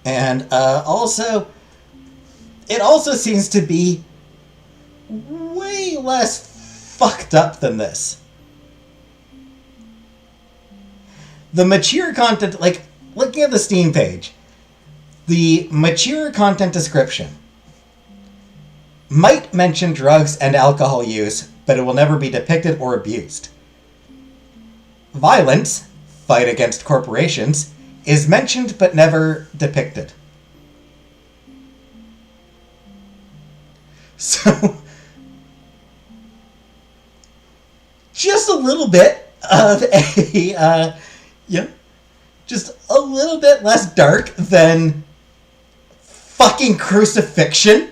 And it also seems to be way less fucked up than this. The mature content, like, looking at the Steam page, the mature content description might mention drugs and alcohol use, but it will never be depicted or abused. Violence, fight against corporations, is mentioned but never depicted. So, just a little bit of a, just a little bit less dark than fucking crucifixion.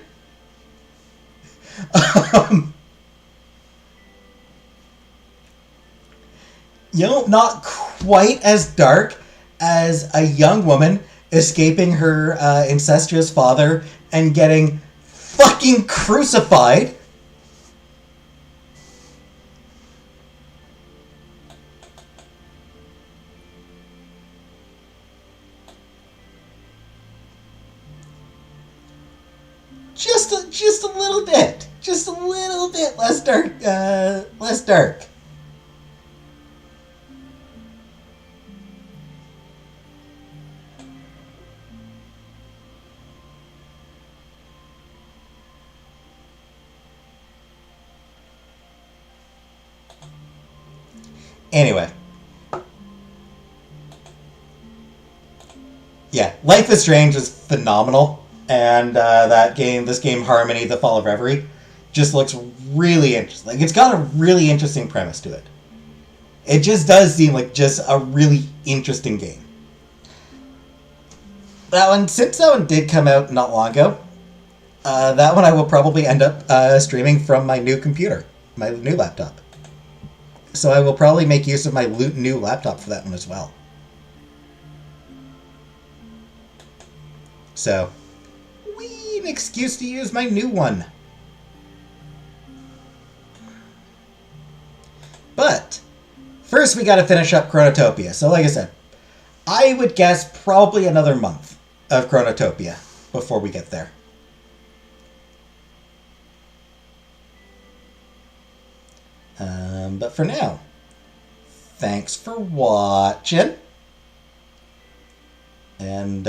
Not quite as dark as a young woman escaping her incestuous father and getting fucking crucified. Just a little bit. Just a little bit less dark. Less dark. Anyway. Yeah, Life is Strange is phenomenal. And this game Harmony, The Fall of Reverie, just looks really interesting. Like, it's got a really interesting premise to it. It just does seem like just a really interesting game. Since that one did come out not long ago, that one I will probably end up streaming from my new computer, my new laptop. So I will probably make use of my new laptop for that one as well. So, an excuse to use my new one. But first we got to finish up Chronotopia. So like I said, I would guess probably another month of Chronotopia before we get there. But for now, thanks for watching. And